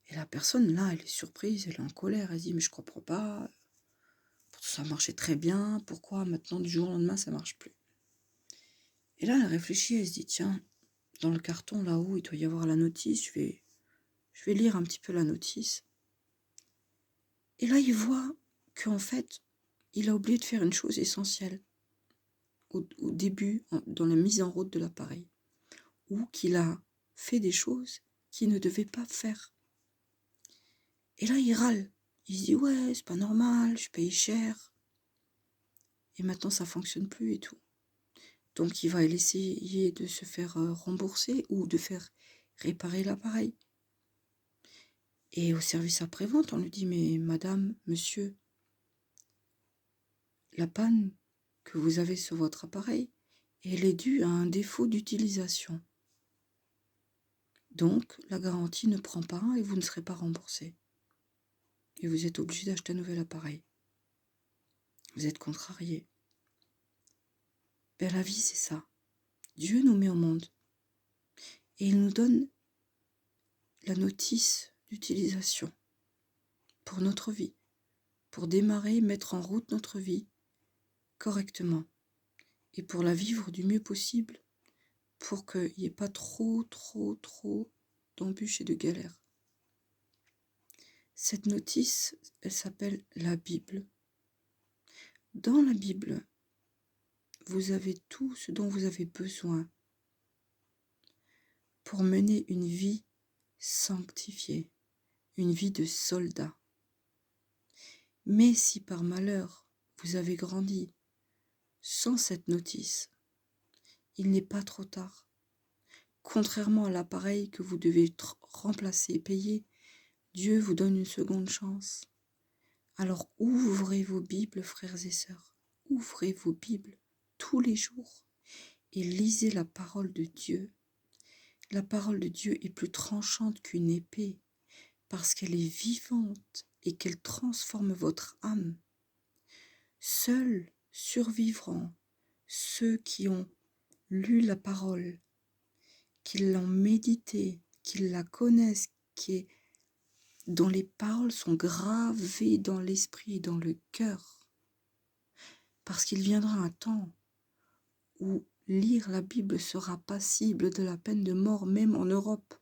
Et la personne là, elle est surprise, elle est en colère, elle dit mais je comprends pas, ça marchait très bien, pourquoi maintenant du jour au lendemain ça marche plus? Et là elle réfléchit, elle se dit tiens, dans le carton là-haut il doit y avoir la notice, je vais lire un petit peu la notice. Et là il voit qu'en fait il a oublié de faire une chose essentielle au début, dans la mise en route de l'appareil, ou qu'il a fait des choses qu'il ne devait pas faire. Et là, il râle. Il se dit, ouais, c'est pas normal, je paye cher. Et maintenant, ça fonctionne plus et tout. Donc, il va essayer de se faire rembourser ou de faire réparer l'appareil. Et au service après-vente, on lui dit, mais madame, monsieur, la panne que vous avez sur votre appareil, elle est due à un défaut d'utilisation. Donc, la garantie ne prend pas et vous ne serez pas remboursé. Et vous êtes obligé d'acheter un nouvel appareil. Vous êtes contrarié. Ben, la vie, c'est ça. Dieu nous met au monde. Et il nous donne la notice d'utilisation pour notre vie, pour démarrer, mettre en route notre vie correctement et pour la vivre du mieux possible pour qu'il n'y ait pas trop d'embûches et de galères. Cette notice, elle s'appelle la Bible. Dans la Bible, vous avez tout ce dont vous avez besoin pour mener une vie sanctifiée, une vie de soldat. Mais si par malheur vous avez grandi sans cette notice, il n'est pas trop tard. Contrairement à l'appareil que vous devez remplacer et payer, Dieu vous donne une seconde chance. Alors ouvrez vos Bibles, frères et sœurs. Ouvrez vos Bibles tous les jours et lisez la parole de Dieu. La parole de Dieu est plus tranchante qu'une épée parce qu'elle est vivante et qu'elle transforme votre âme. Seuls survivront ceux qui ont lu la parole, qui l'ont méditée, qui la connaissent, dont les paroles sont gravées dans l'esprit et dans le cœur. Parce qu'il viendra un temps où lire la Bible sera passible de la peine de mort, même en Europe.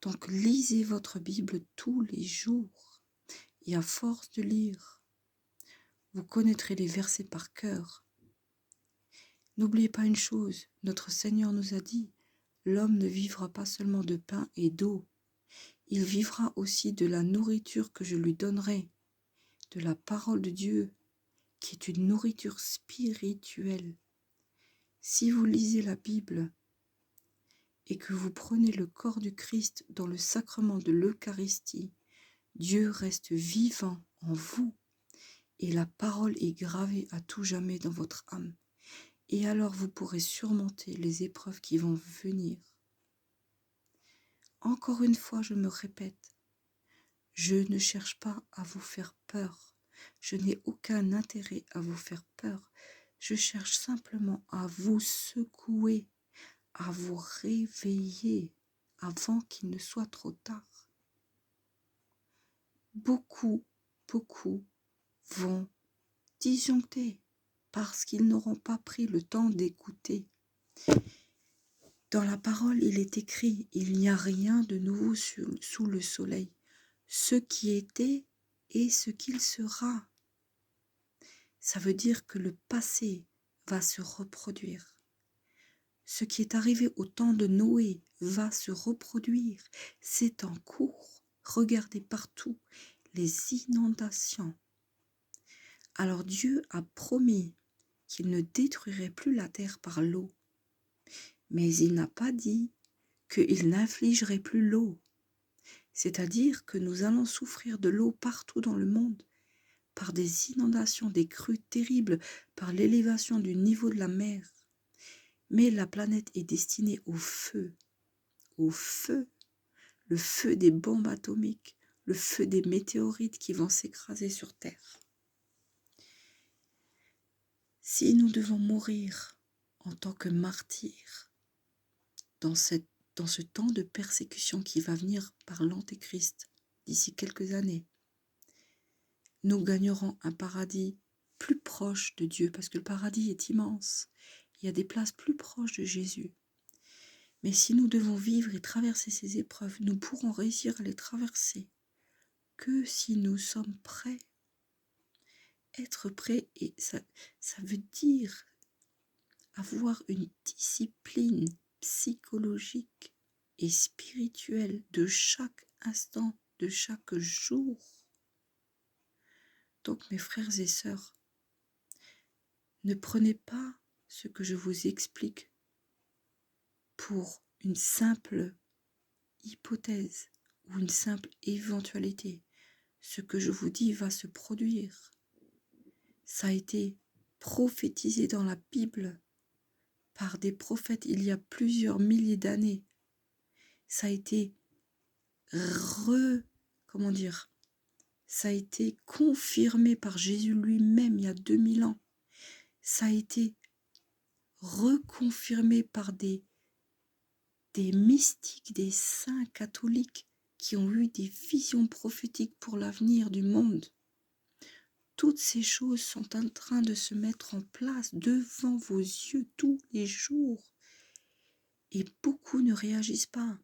Donc lisez votre Bible tous les jours. Et à force de lire, vous connaîtrez les versets par cœur. N'oubliez pas une chose, notre Seigneur nous a dit, l'homme ne vivra pas seulement de pain et d'eau, il vivra aussi de la nourriture que je lui donnerai, de la parole de Dieu, qui est une nourriture spirituelle. Si vous lisez la Bible et que vous prenez le corps du Christ dans le sacrement de l'Eucharistie, Dieu reste vivant en vous et la parole est gravée à tout jamais dans votre âme. Et alors vous pourrez surmonter les épreuves qui vont venir. Encore une fois, je me répète, je ne cherche pas à vous faire peur. Je n'ai aucun intérêt à vous faire peur. Je cherche simplement à vous secouer, à vous réveiller avant qu'il ne soit trop tard. Beaucoup vont disjoncter parce qu'ils n'auront pas pris le temps d'écouter. Dans la parole, il est écrit, il n'y a rien de nouveau sous le soleil. Ce qui était et ce qu'il sera. Ça veut dire que le passé va se reproduire. Ce qui est arrivé au temps de Noé va se reproduire. C'est en cours. Regardez partout les inondations. Alors Dieu a promis qu'il ne détruirait plus la terre par l'eau. Mais il n'a pas dit qu'il n'infligerait plus l'eau. C'est-à-dire que nous allons souffrir de l'eau partout dans le monde, par des inondations, des crues terribles, par l'élévation du niveau de la mer. Mais la planète est destinée au feu, le feu des bombes atomiques, le feu des météorites qui vont s'écraser sur Terre. Si nous devons mourir en tant que martyrs dans ce temps de persécution qui va venir par l'Antéchrist d'ici quelques années, nous gagnerons un paradis plus proche de Dieu, parce que le paradis est immense. Il y a des places plus proches de Jésus. Mais si nous devons vivre et traverser ces épreuves, nous pourrons réussir à les traverser que si nous sommes prêts. Être prêt, et ça veut dire avoir une discipline psychologique et spirituelle de chaque instant, de chaque jour. Donc mes frères et sœurs, ne prenez pas ce que je vous explique pour une simple hypothèse ou une simple éventualité. Ce que je vous dis va se produire. Ça a été prophétisé dans la Bible par des prophètes il y a plusieurs milliers d'années. Ça a été ça a été confirmé par Jésus lui-même il y a 2000 ans. Ça a été reconfirmé par des mystiques, des saints catholiques qui ont eu des visions prophétiques pour l'avenir du monde. Toutes ces choses sont en train de se mettre en place devant vos yeux tous les jours. Et beaucoup ne réagissent pas.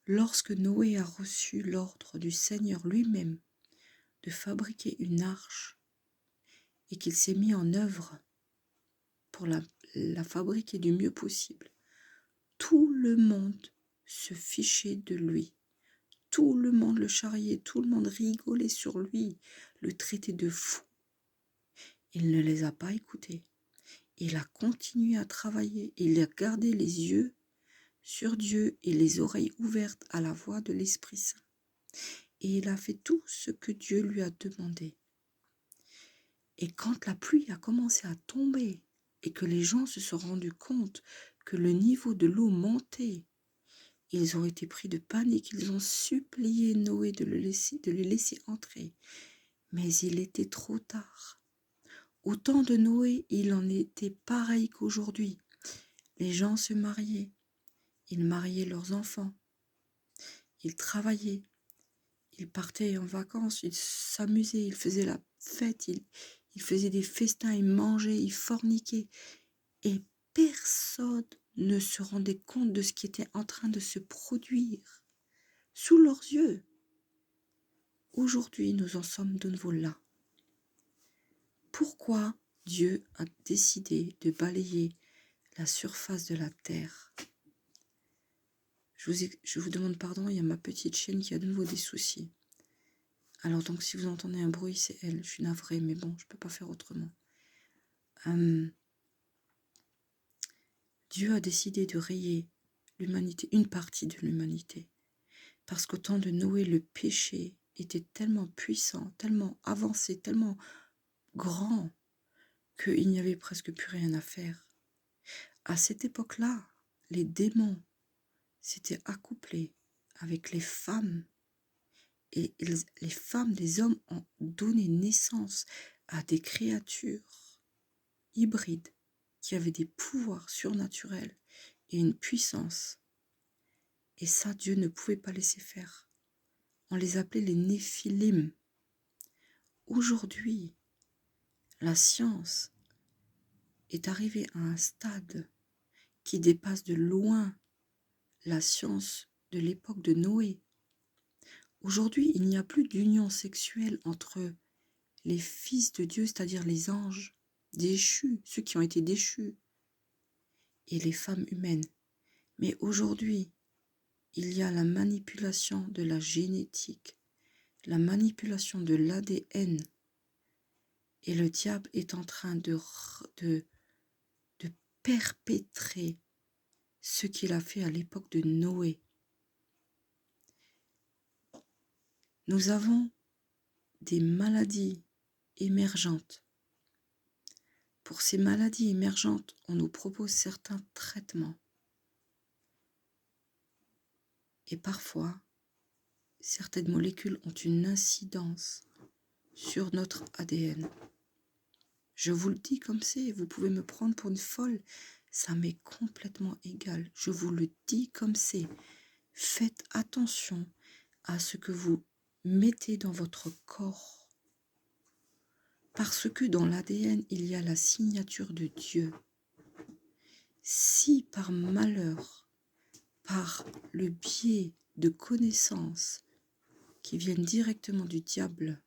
Lorsque Noé a reçu l'ordre du Seigneur lui-même de fabriquer une arche et qu'il s'est mis en œuvre pour la fabriquer du mieux possible, tout le monde se fichait de lui. Tout le monde le charriait, tout le monde rigolait sur lui, le traitait de fou. Il ne les a pas écoutés. Il a continué à travailler, il a gardé les yeux sur Dieu et les oreilles ouvertes à la voix de l'Esprit Saint. Et il a fait tout ce que Dieu lui a demandé. Et quand la pluie a commencé à tomber et que les gens se sont rendus compte que le niveau de l'eau montait, ils ont été pris de panique, ils ont supplié Noé de les laisser entrer. Mais il était trop tard. Au temps de Noé, il en était pareil qu'aujourd'hui. Les gens se mariaient, ils mariaient leurs enfants, ils travaillaient, ils partaient en vacances, ils s'amusaient, ils faisaient la fête, ils faisaient des festins, ils mangeaient, ils forniquaient. Et personne ne se rendait compte de ce qui était en train de se produire sous leurs yeux. Aujourd'hui, nous en sommes de nouveau là. Pourquoi Dieu a décidé de balayer la surface de la terre? Je vous demande pardon, il y a ma petite chienne qui a de nouveau des soucis. Alors donc si vous entendez un bruit, c'est elle. Je suis navrée, mais bon, je ne peux pas faire autrement. Dieu a décidé de rayer l'humanité, une partie de l'humanité. Parce qu'au temps de Noé, le péché était tellement puissant, tellement avancé, tellement grand, qu'il n'y avait presque plus rien à faire. À cette époque-là, les démons s'étaient accouplés avec les femmes. Et les femmes, les hommes ont donné naissance à des créatures hybrides qui avaient des pouvoirs surnaturels et une puissance. Et ça, Dieu ne pouvait pas laisser faire. On les appelait les Néphilim. Aujourd'hui, la science est arrivée à un stade qui dépasse de loin la science de l'époque de Noé. Aujourd'hui, il n'y a plus d'union sexuelle entre les fils de Dieu, c'est-à-dire les anges déchus, ceux qui ont été déchus, et les femmes humaines. Mais aujourd'hui, il y a la manipulation de la génétique, la manipulation de l'ADN, et le diable est en train de perpétrer ce qu'il a fait à l'époque de Noé. Nous avons des maladies émergentes. Pour ces maladies émergentes, on nous propose certains traitements. Et parfois, certaines molécules ont une incidence sur notre ADN. Je vous le dis comme c'est, vous pouvez me prendre pour une folle, ça m'est complètement égal. Je vous le dis comme c'est. Faites attention à ce que vous mettez dans votre corps. Parce que dans l'ADN, il y a la signature de Dieu. Si par malheur, par le biais de connaissances qui viennent directement du diable,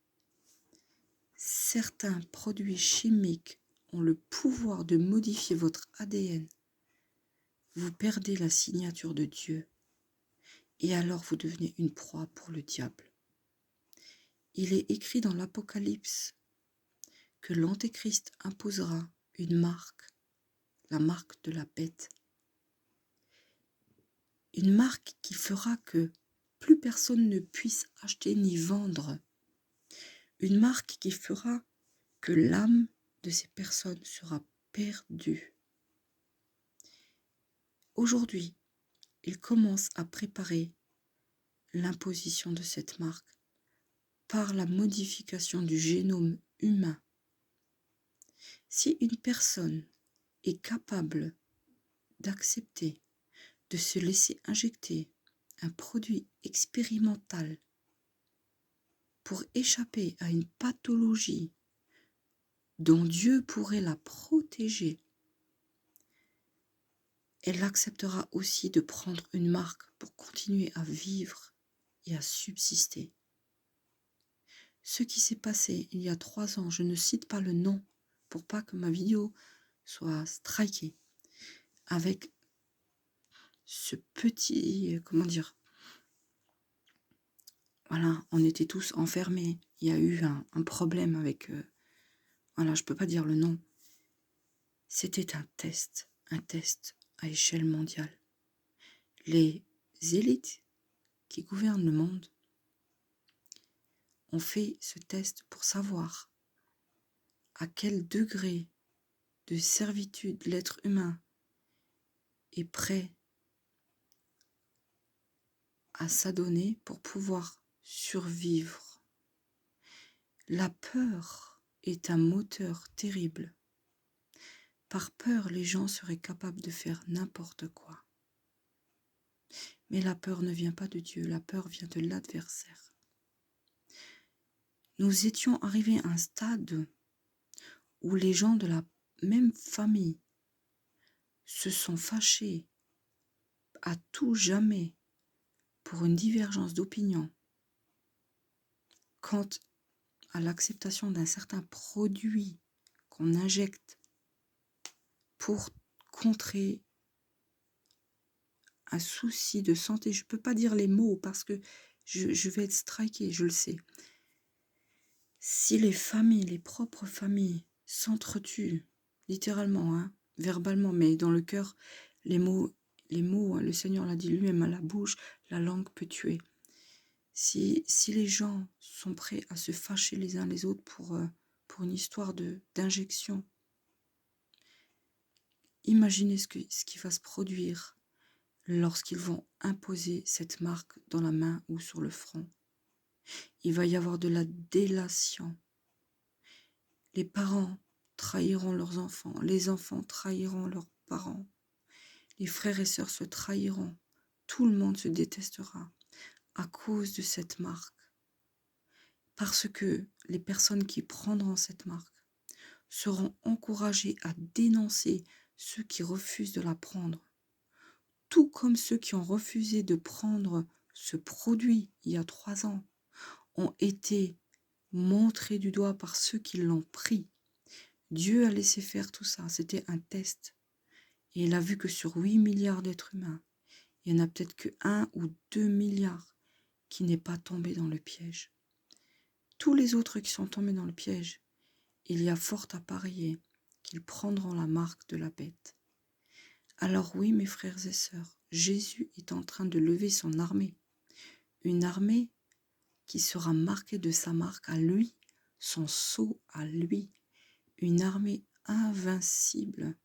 certains produits chimiques ont le pouvoir de modifier votre ADN, vous perdez la signature de Dieu et alors vous devenez une proie pour le diable. Il est écrit dans l'Apocalypse que l'Antéchrist imposera une marque, la marque de la bête. Une marque qui fera que plus personne ne puisse acheter ni vendre. Une marque qui fera que l'âme de ces personnes sera perdue. Aujourd'hui, il commence à préparer l'imposition de cette marque par la modification du génome humain. Si une personne est capable d'accepter de se laisser injecter un produit expérimental pour échapper à une pathologie dont Dieu pourrait la protéger, elle acceptera aussi de prendre une marque pour continuer à vivre et à subsister. Ce qui s'est passé il y a 3 ans, je ne cite pas le nom pour pas que ma vidéo soit strikée, avec ce petit, comment dire, voilà, on était tous enfermés, il y a eu un problème avec, voilà, je peux pas dire le nom, c'était un test à échelle mondiale. Les élites qui gouvernent le monde ont fait ce test pour savoir à quel degré de servitude l'être humain est prêt à s'adonner pour pouvoir survivre. La peur est un moteur terrible. Par peur, les gens seraient capables de faire n'importe quoi. Mais la peur ne vient pas de Dieu, la peur vient de l'adversaire. Nous étions arrivés à un stade où les gens de la même famille se sont fâchés à tout jamais pour une divergence d'opinion quant à l'acceptation d'un certain produit qu'on injecte pour contrer un souci de santé. Je ne peux pas dire les mots parce que je vais être strikée, je le sais. Si les familles, les propres familles s'entretuent, littéralement, hein, verbalement, mais dans le cœur, les mots, hein, le Seigneur l'a dit lui-même, à la bouche, la langue peut tuer. Si les gens sont prêts à se fâcher les uns les autres pour une histoire d'injection, imaginez ce qui va se produire lorsqu'ils vont imposer cette marque dans la main ou sur le front. Il va y avoir de la délation. Les parents trahiront leurs enfants, les enfants trahiront leurs parents, les frères et sœurs se trahiront, tout le monde se détestera à cause de cette marque. Parce que les personnes qui prendront cette marque seront encouragées à dénoncer ceux qui refusent de la prendre, tout comme ceux qui ont refusé de prendre ce produit il y a 3 ans ont été montrés du doigt par ceux qui l'ont pris. Dieu a laissé faire tout ça, c'était un test. Et il a vu que sur 8 milliards d'êtres humains, il n'y en a peut-être que 1 ou 2 milliards qui n'est pas tombé dans le piège. Tous les autres qui sont tombés dans le piège, il y a fort à parier qu'ils prendront la marque de la bête. Alors oui, mes frères et sœurs, Jésus est en train de lever son armée. Une armée qui sera marquée de sa marque à lui, son sceau à lui. Une armée invincible.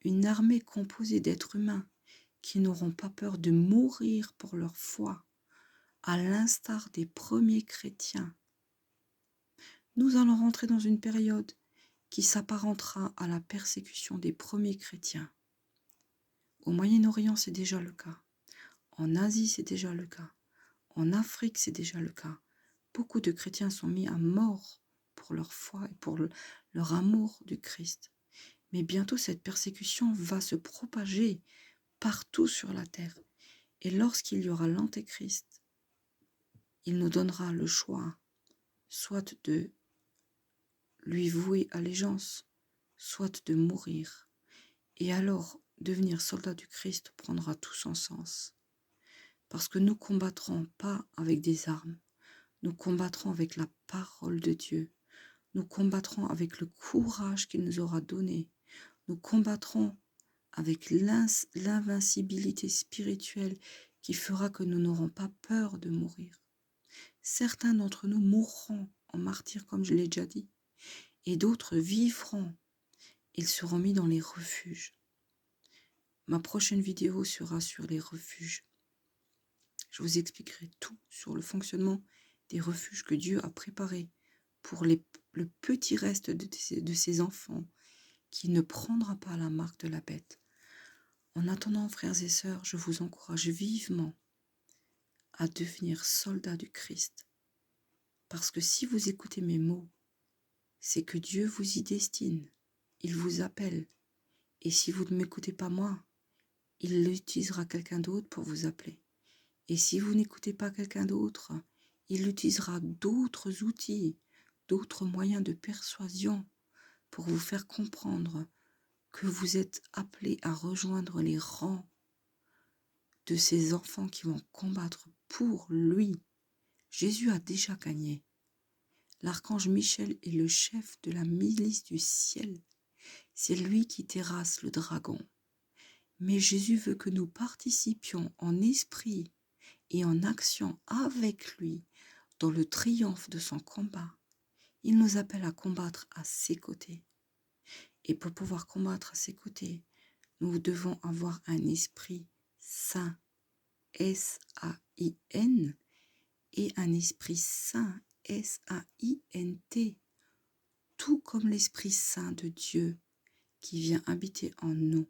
Une armée composée d'êtres humains qui n'auront pas peur de mourir pour leur foi, à l'instar des premiers chrétiens. Nous allons rentrer dans une période qui s'apparentera à la persécution des premiers chrétiens. Au Moyen-Orient, c'est déjà le cas. En Asie, c'est déjà le cas. En Afrique, c'est déjà le cas. Beaucoup de chrétiens sont mis à mort pour leur foi et pour leur amour du Christ. Mais bientôt, cette persécution va se propager partout sur la terre. Et lorsqu'il y aura l'Antéchrist, il nous donnera le choix, soit de lui vouer allégeance, soit de mourir. Et alors, devenir soldat du Christ prendra tout son sens. Parce que nous combattrons pas avec des armes, nous combattrons avec la parole de Dieu, nous combattrons avec le courage qu'il nous aura donné, nous combattrons avec l'invincibilité spirituelle qui fera que nous n'aurons pas peur de mourir. Certains d'entre nous mourront en martyrs, comme je l'ai déjà dit, et d'autres vivront. Ils seront mis dans les refuges. Ma prochaine vidéo sera sur les refuges. Je vous expliquerai tout sur le fonctionnement des refuges que Dieu a préparés pour le petit reste de ses enfants qui ne prendra pas la marque de la bête. En attendant, frères et sœurs, je vous encourage vivement à devenir soldats du Christ. Parce que si vous écoutez mes mots, c'est que Dieu vous y destine. Il vous appelle. Et si vous ne m'écoutez pas moi, il utilisera quelqu'un d'autre pour vous appeler. Et si vous n'écoutez pas quelqu'un d'autre, il utilisera d'autres outils, d'autres moyens de persuasion pour vous faire comprendre que vous êtes appelés à rejoindre les rangs de ces enfants qui vont combattre pour lui. Jésus a déjà gagné. L'archange Michel est le chef de la milice du ciel. C'est lui qui terrasse le dragon. Mais Jésus veut que nous participions en esprit et en action avec lui dans le triomphe de son combat. Il nous appelle à combattre à ses côtés. Et pour pouvoir combattre à ses côtés, nous devons avoir un esprit saint, S-A-I-N, et un esprit saint, S-A-I-N-T, tout comme l'Esprit Saint de Dieu qui vient habiter en nous.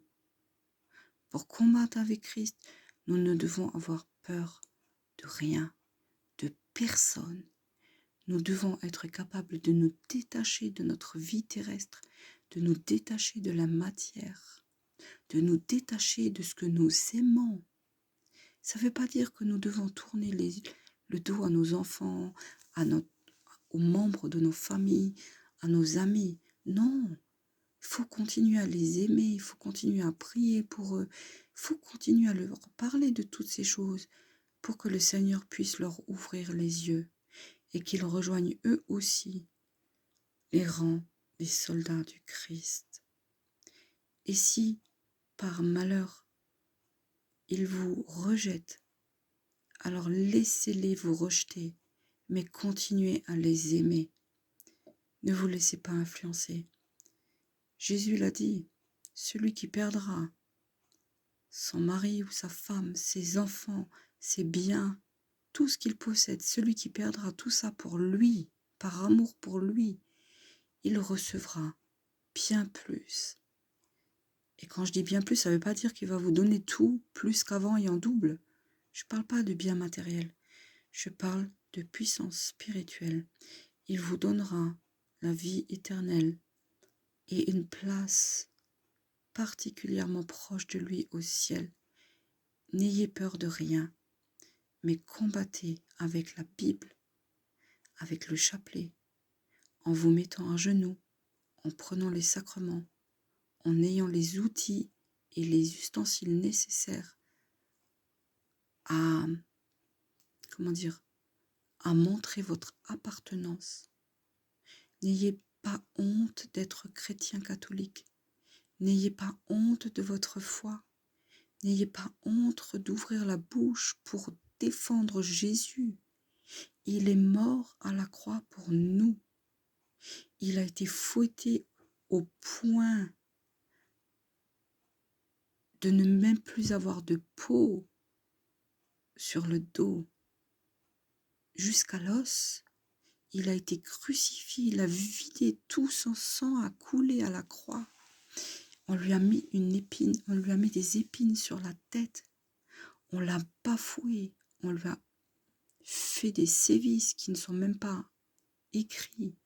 Pour combattre avec Christ, nous ne devons avoir peur de rien, de personne. Nous devons être capables de nous détacher de notre vie terrestre, de nous détacher de la matière, de nous détacher de ce que nous aimons. Ça ne veut pas dire que nous devons tourner le dos à nos enfants, aux membres de nos familles, à nos amis. Non, il faut continuer à les aimer, il faut continuer à prier pour eux, il faut continuer à leur parler de toutes ces choses pour que le Seigneur puisse leur ouvrir les yeux et qu'ils rejoignent eux aussi les rangs des soldats du Christ. Et si, par malheur, ils vous rejettent, alors laissez-les vous rejeter, mais continuez à les aimer. Ne vous laissez pas influencer. Jésus l'a dit, celui qui perdra son mari ou sa femme, ses enfants, ses biens, tout ce qu'il possède, celui qui perdra tout ça pour lui, par amour pour lui, il recevra bien plus. Et quand je dis bien plus, ça ne veut pas dire qu'il va vous donner tout plus qu'avant et en double. Je ne parle pas de biens matériels, je parle de puissance spirituelle. Il vous donnera la vie éternelle et une place particulièrement proche de lui au ciel. N'ayez peur de rien, mais combattez avec la Bible, avec le chapelet, en vous mettant à genoux, en prenant les sacrements, en ayant les outils et les ustensiles nécessaires à, à montrer votre appartenance. N'ayez pas honte d'être chrétien catholique. N'ayez pas honte de votre foi. N'ayez pas honte d'ouvrir la bouche pour défendre Jésus. Il est mort à la croix pour nous. Il a été fouetté au point de ne même plus avoir de peau sur le dos. jusqu'à l'os. Il a été crucifié, il a vidé tout son sang, a coulé à la croix. On lui a mis une épine, on lui a mis des épines sur la tête. On l'a bafoué, on lui a fait des sévices qui ne sont même pas écrits.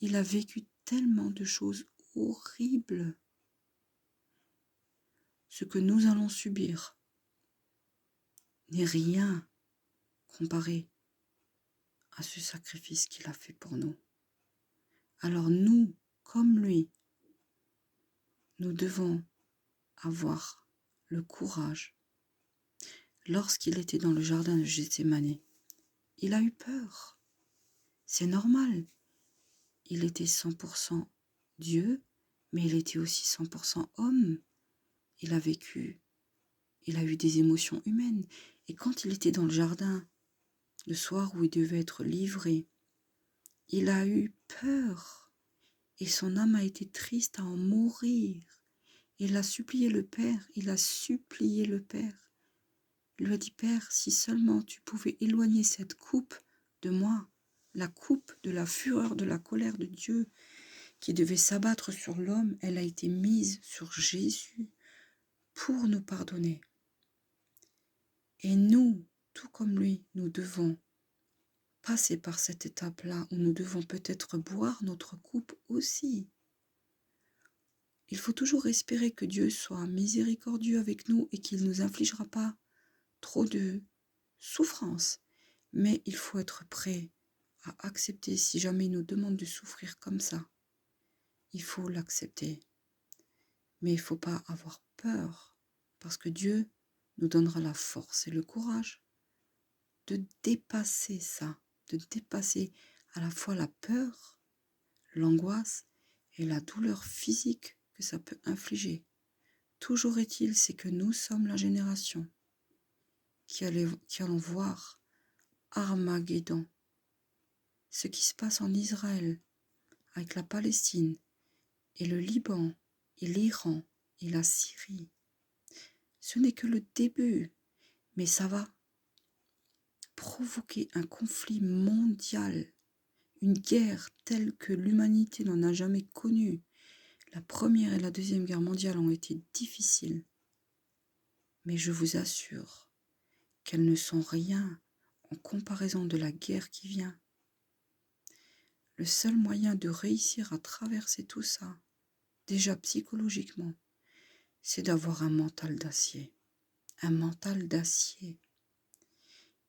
Il a vécu tellement de choses horribles. Ce que nous allons subir n'est rien comparé à ce sacrifice qu'il a fait pour nous. Alors nous, comme lui, nous devons avoir le courage. Lorsqu'il était dans le jardin de Gethsémani, il a eu peur. C'est normal. Il était 100% Dieu, mais il était aussi 100% homme. Il a vécu, il a eu des émotions humaines. Et quand il était dans le jardin, le soir où il devait être livré, il a eu peur. Et son âme a été triste à en mourir. Il a supplié le Père, il a supplié le Père. Il lui a dit, Père, si seulement tu pouvais éloigner cette coupe de moi, la coupe de la fureur, de la colère de Dieu qui devait s'abattre sur l'homme, elle a été mise sur Jésus pour nous pardonner. Et nous, tout comme lui, nous devons passer par cette étape-là où nous devons peut-être boire notre coupe aussi. Il faut toujours espérer que Dieu soit miséricordieux avec nous et qu'il ne nous infligera pas trop de souffrance. Mais il faut être prêt à accepter si jamais il nous demande de souffrir comme ça. Il faut l'accepter. Mais il ne faut pas avoir peur parce que Dieu nous donnera la force et le courage de dépasser ça, de dépasser à la fois la peur, l'angoisse et la douleur physique que ça peut infliger. Toujours est-il, c'est que nous sommes la génération qui allons voir Armageddon, ce qui se passe en Israël, avec la Palestine, et le Liban, et l'Iran, et la Syrie. Ce n'est que le début, mais ça va provoquer un conflit mondial, une guerre telle que l'humanité n'en a jamais connue. La Première et la Deuxième Guerre mondiale ont été difficiles, mais je vous assure qu'elles ne sont rien en comparaison de la guerre qui vient. Le seul moyen de réussir à traverser tout ça, déjà psychologiquement, c'est d'avoir un mental d'acier. Un mental d'acier.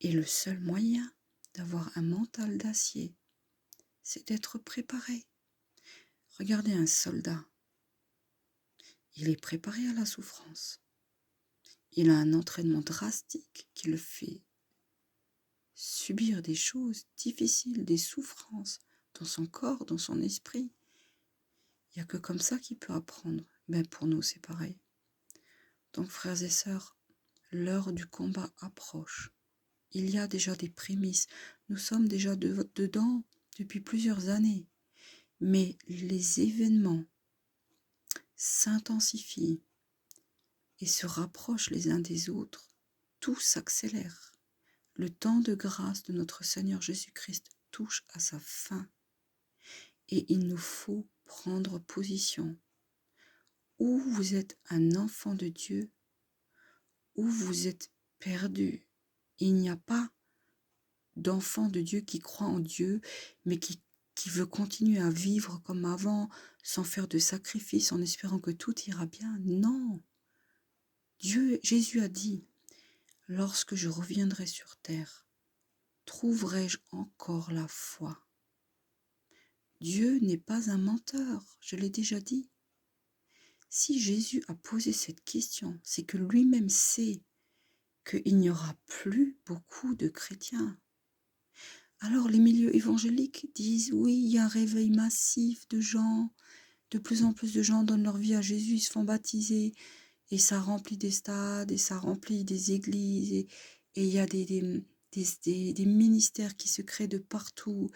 Et le seul moyen d'avoir un mental d'acier, c'est d'être préparé. Regardez un soldat. Il est préparé à la souffrance. Il a un entraînement drastique qui le fait subir des choses difficiles, des souffrances dans son corps, dans son esprit. Il n'y a que comme ça qu'il peut apprendre. Ben pour nous, c'est pareil. Donc, frères et sœurs, l'heure du combat approche. Il y a déjà des prémices. Nous sommes déjà dedans depuis plusieurs années. Mais les événements s'intensifient et se rapprochent les uns des autres. Tout s'accélère. Le temps de grâce de notre Seigneur Jésus-Christ touche à sa fin. Et il nous faut prendre position. Ou vous êtes un enfant de Dieu, ou vous êtes perdu. Il n'y a pas d'enfant de Dieu qui croit en Dieu, mais qui veut continuer à vivre comme avant, sans faire de sacrifice, en espérant que tout ira bien. Non. Jésus a dit, lorsque je reviendrai sur terre, trouverai-je encore la foi? Dieu n'est pas un menteur, je l'ai déjà dit. Si Jésus a posé cette question, c'est que lui-même sait qu'il n'y aura plus beaucoup de chrétiens. Alors les milieux évangéliques disent, oui, il y a un réveil massif de gens, de plus en plus de gens donnent leur vie à Jésus, ils se font baptiser, et ça remplit des stades, et ça remplit des églises, et il y a des ministères qui se créent de partout,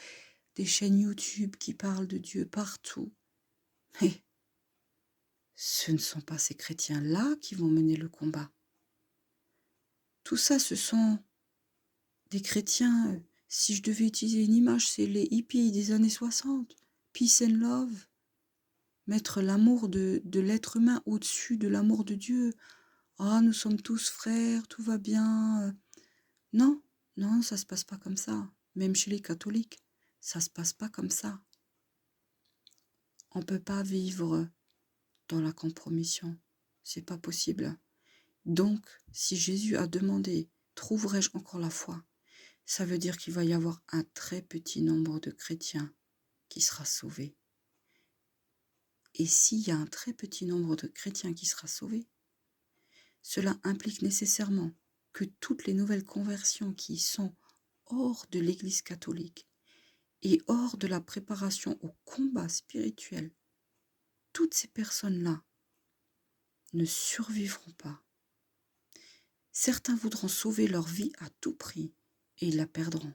des chaînes YouTube qui parlent de Dieu partout. Mais ce ne sont pas ces chrétiens-là qui vont mener le combat. Tout ça, ce sont des chrétiens Si je devais utiliser une image, c'est les hippies des années 60. Peace and love. Mettre l'amour de l'être humain au-dessus de l'amour de Dieu. Ah, nous sommes tous frères, tout va bien. Non, non, ça se passe pas comme ça. Même chez les catholiques, ça se passe pas comme ça. On peut pas vivre dans la compromission. C'est pas possible. Donc, si Jésus a demandé « Trouverai-je encore la foi ?» ça veut dire qu'il va y avoir un très petit nombre de chrétiens qui sera sauvé. Et s'il y a un très petit nombre de chrétiens qui sera sauvé, cela implique nécessairement que toutes les nouvelles conversions qui sont hors de l'Église catholique et hors de la préparation au combat spirituel, toutes ces personnes-là ne survivront pas. Certains voudront sauver leur vie à tout prix et ils la perdront.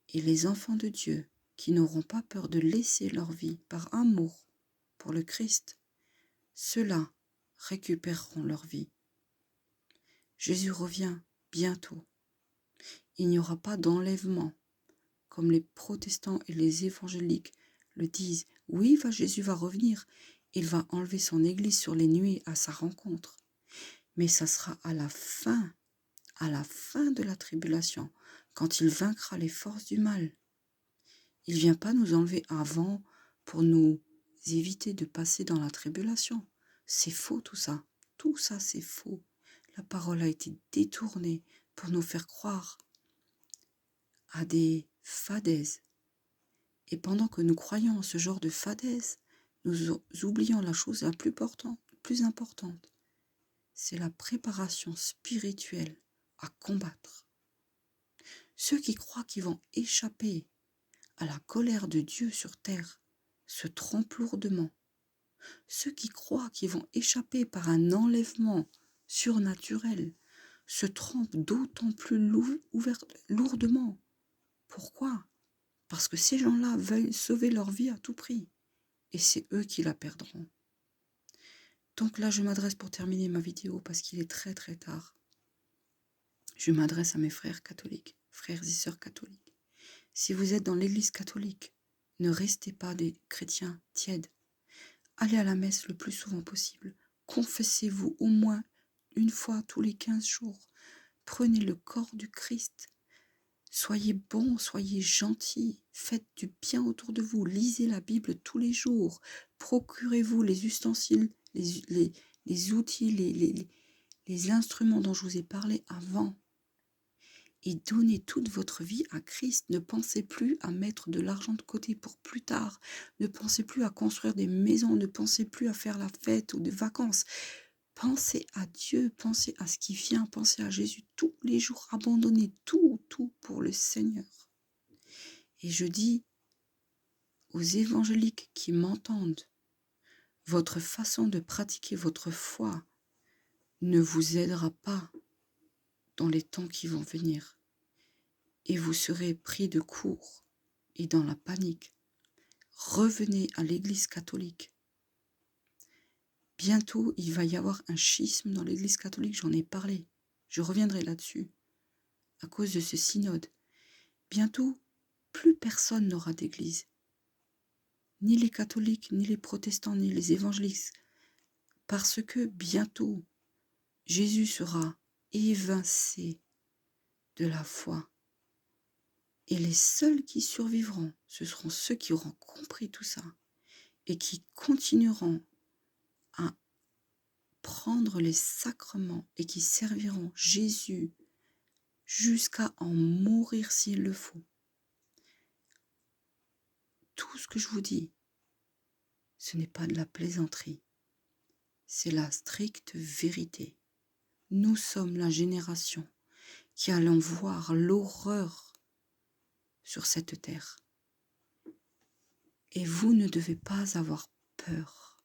Et les enfants de Dieu qui n'auront pas peur de laisser leur vie par amour pour le Christ, ceux-là récupéreront leur vie. Jésus revient bientôt. Il n'y aura pas d'enlèvement, comme les protestants et les évangéliques le disent. Oui, Jésus va revenir. Il va enlever son église sur les nuées à sa rencontre. Mais ça sera à la fin de la tribulation, quand il vaincra les forces du mal. Il ne vient pas nous enlever avant pour nous éviter de passer dans la tribulation. C'est faux tout ça. Tout ça, c'est faux. La parole a été détournée pour nous faire croire à des fadaises. Et pendant que nous croyons en ce genre de fadaises, nous oublions la chose la plus importante. C'est la préparation spirituelle à combattre. Ceux qui croient qu'ils vont échapper à la colère de Dieu sur terre se trompent lourdement. Ceux qui croient qu'ils vont échapper par un enlèvement surnaturel se trompent d'autant plus lourdement. Pourquoi ? Parce que ces gens-là veulent sauver leur vie à tout prix. Et c'est eux qui la perdront. Donc là, je m'adresse pour terminer ma vidéo parce qu'il est très très tard. Je m'adresse à mes frères catholiques, frères et sœurs catholiques. Si vous êtes dans l'église catholique, ne restez pas des chrétiens tièdes. Allez à la messe le plus souvent possible. Confessez-vous au moins une fois tous les 15 jours. Prenez le corps du Christ. Soyez bons, soyez gentils. Faites du bien autour de vous. Lisez la Bible tous les jours. Procurez-vous les ustensiles, les outils, les instruments dont je vous ai parlé avant. Et donnez toute votre vie à Christ. Ne pensez plus à mettre de l'argent de côté pour plus tard. Ne pensez plus à construire des maisons. Ne pensez plus à faire la fête ou des vacances. Pensez à Dieu, pensez à ce qui vient, pensez à Jésus tous les jours. Abandonnez tout pour le Seigneur. Et je dis aux évangéliques qui m'entendent, votre façon de pratiquer votre foi ne vous aidera pas dans les temps qui vont venir. Et vous serez pris de court et dans la panique. Revenez à l'Église catholique. Bientôt, il va y avoir un schisme dans l'Église catholique, j'en ai parlé. Je reviendrai là-dessus, à cause de ce synode. Bientôt, plus personne n'aura d'église. Ni les catholiques, ni les protestants, ni les évangéliques. Parce que bientôt, Jésus sera évincé de la foi. Et les seuls qui survivront, ce seront ceux qui auront compris tout ça et qui continueront à prendre les sacrements et qui serviront Jésus jusqu'à en mourir s'il le faut. Tout ce que je vous dis, ce n'est pas de la plaisanterie, c'est la stricte vérité. Nous sommes la génération qui allons voir l'horreur sur cette terre. Et vous ne devez pas avoir peur.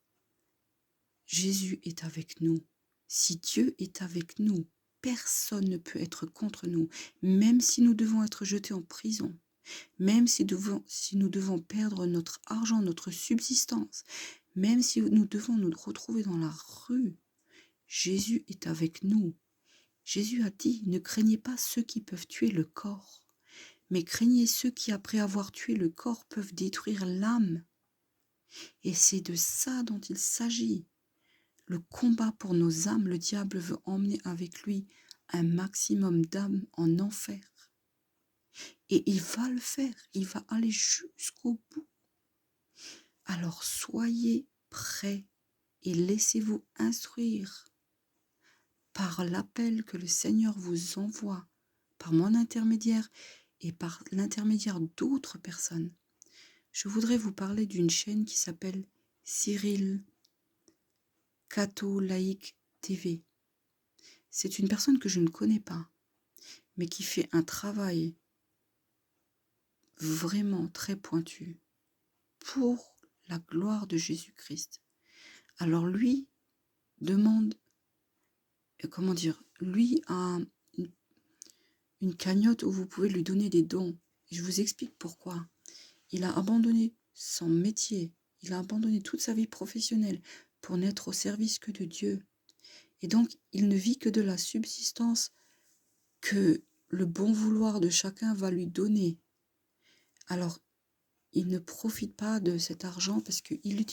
Jésus est avec nous. Si Dieu est avec nous, personne ne peut être contre nous, même si nous devons être jetés en prison, même si nous devons perdre notre argent, notre subsistance, même si nous devons nous retrouver dans la rue, Jésus est avec nous. Jésus a dit, ne craignez pas ceux qui peuvent tuer le corps, mais craignez ceux qui, après avoir tué le corps, peuvent détruire l'âme. Et c'est de ça dont il s'agit. Le combat pour nos âmes, le diable veut emmener avec lui un maximum d'âmes en enfer. Et il va le faire, il va aller jusqu'au bout. Alors soyez prêts et laissez-vous instruire par l'appel que le Seigneur vous envoie, par mon intermédiaire et par l'intermédiaire d'autres personnes. Je voudrais vous parler d'une chaîne qui s'appelle Cyril Catholaïque TV. C'est une personne que je ne connais pas, mais qui fait un travail vraiment très pointu pour la gloire de Jésus-Christ. Alors lui demande, lui a une cagnotte où vous pouvez lui donner des dons. Et je vous explique pourquoi. Il a abandonné son métier, il a abandonné toute sa vie professionnelle pour n'être au service que de Dieu. Et donc, il ne vit que de la subsistance que le bon vouloir de chacun va lui donner. Alors, il ne profite pas de cet argent parce qu'il l'utilise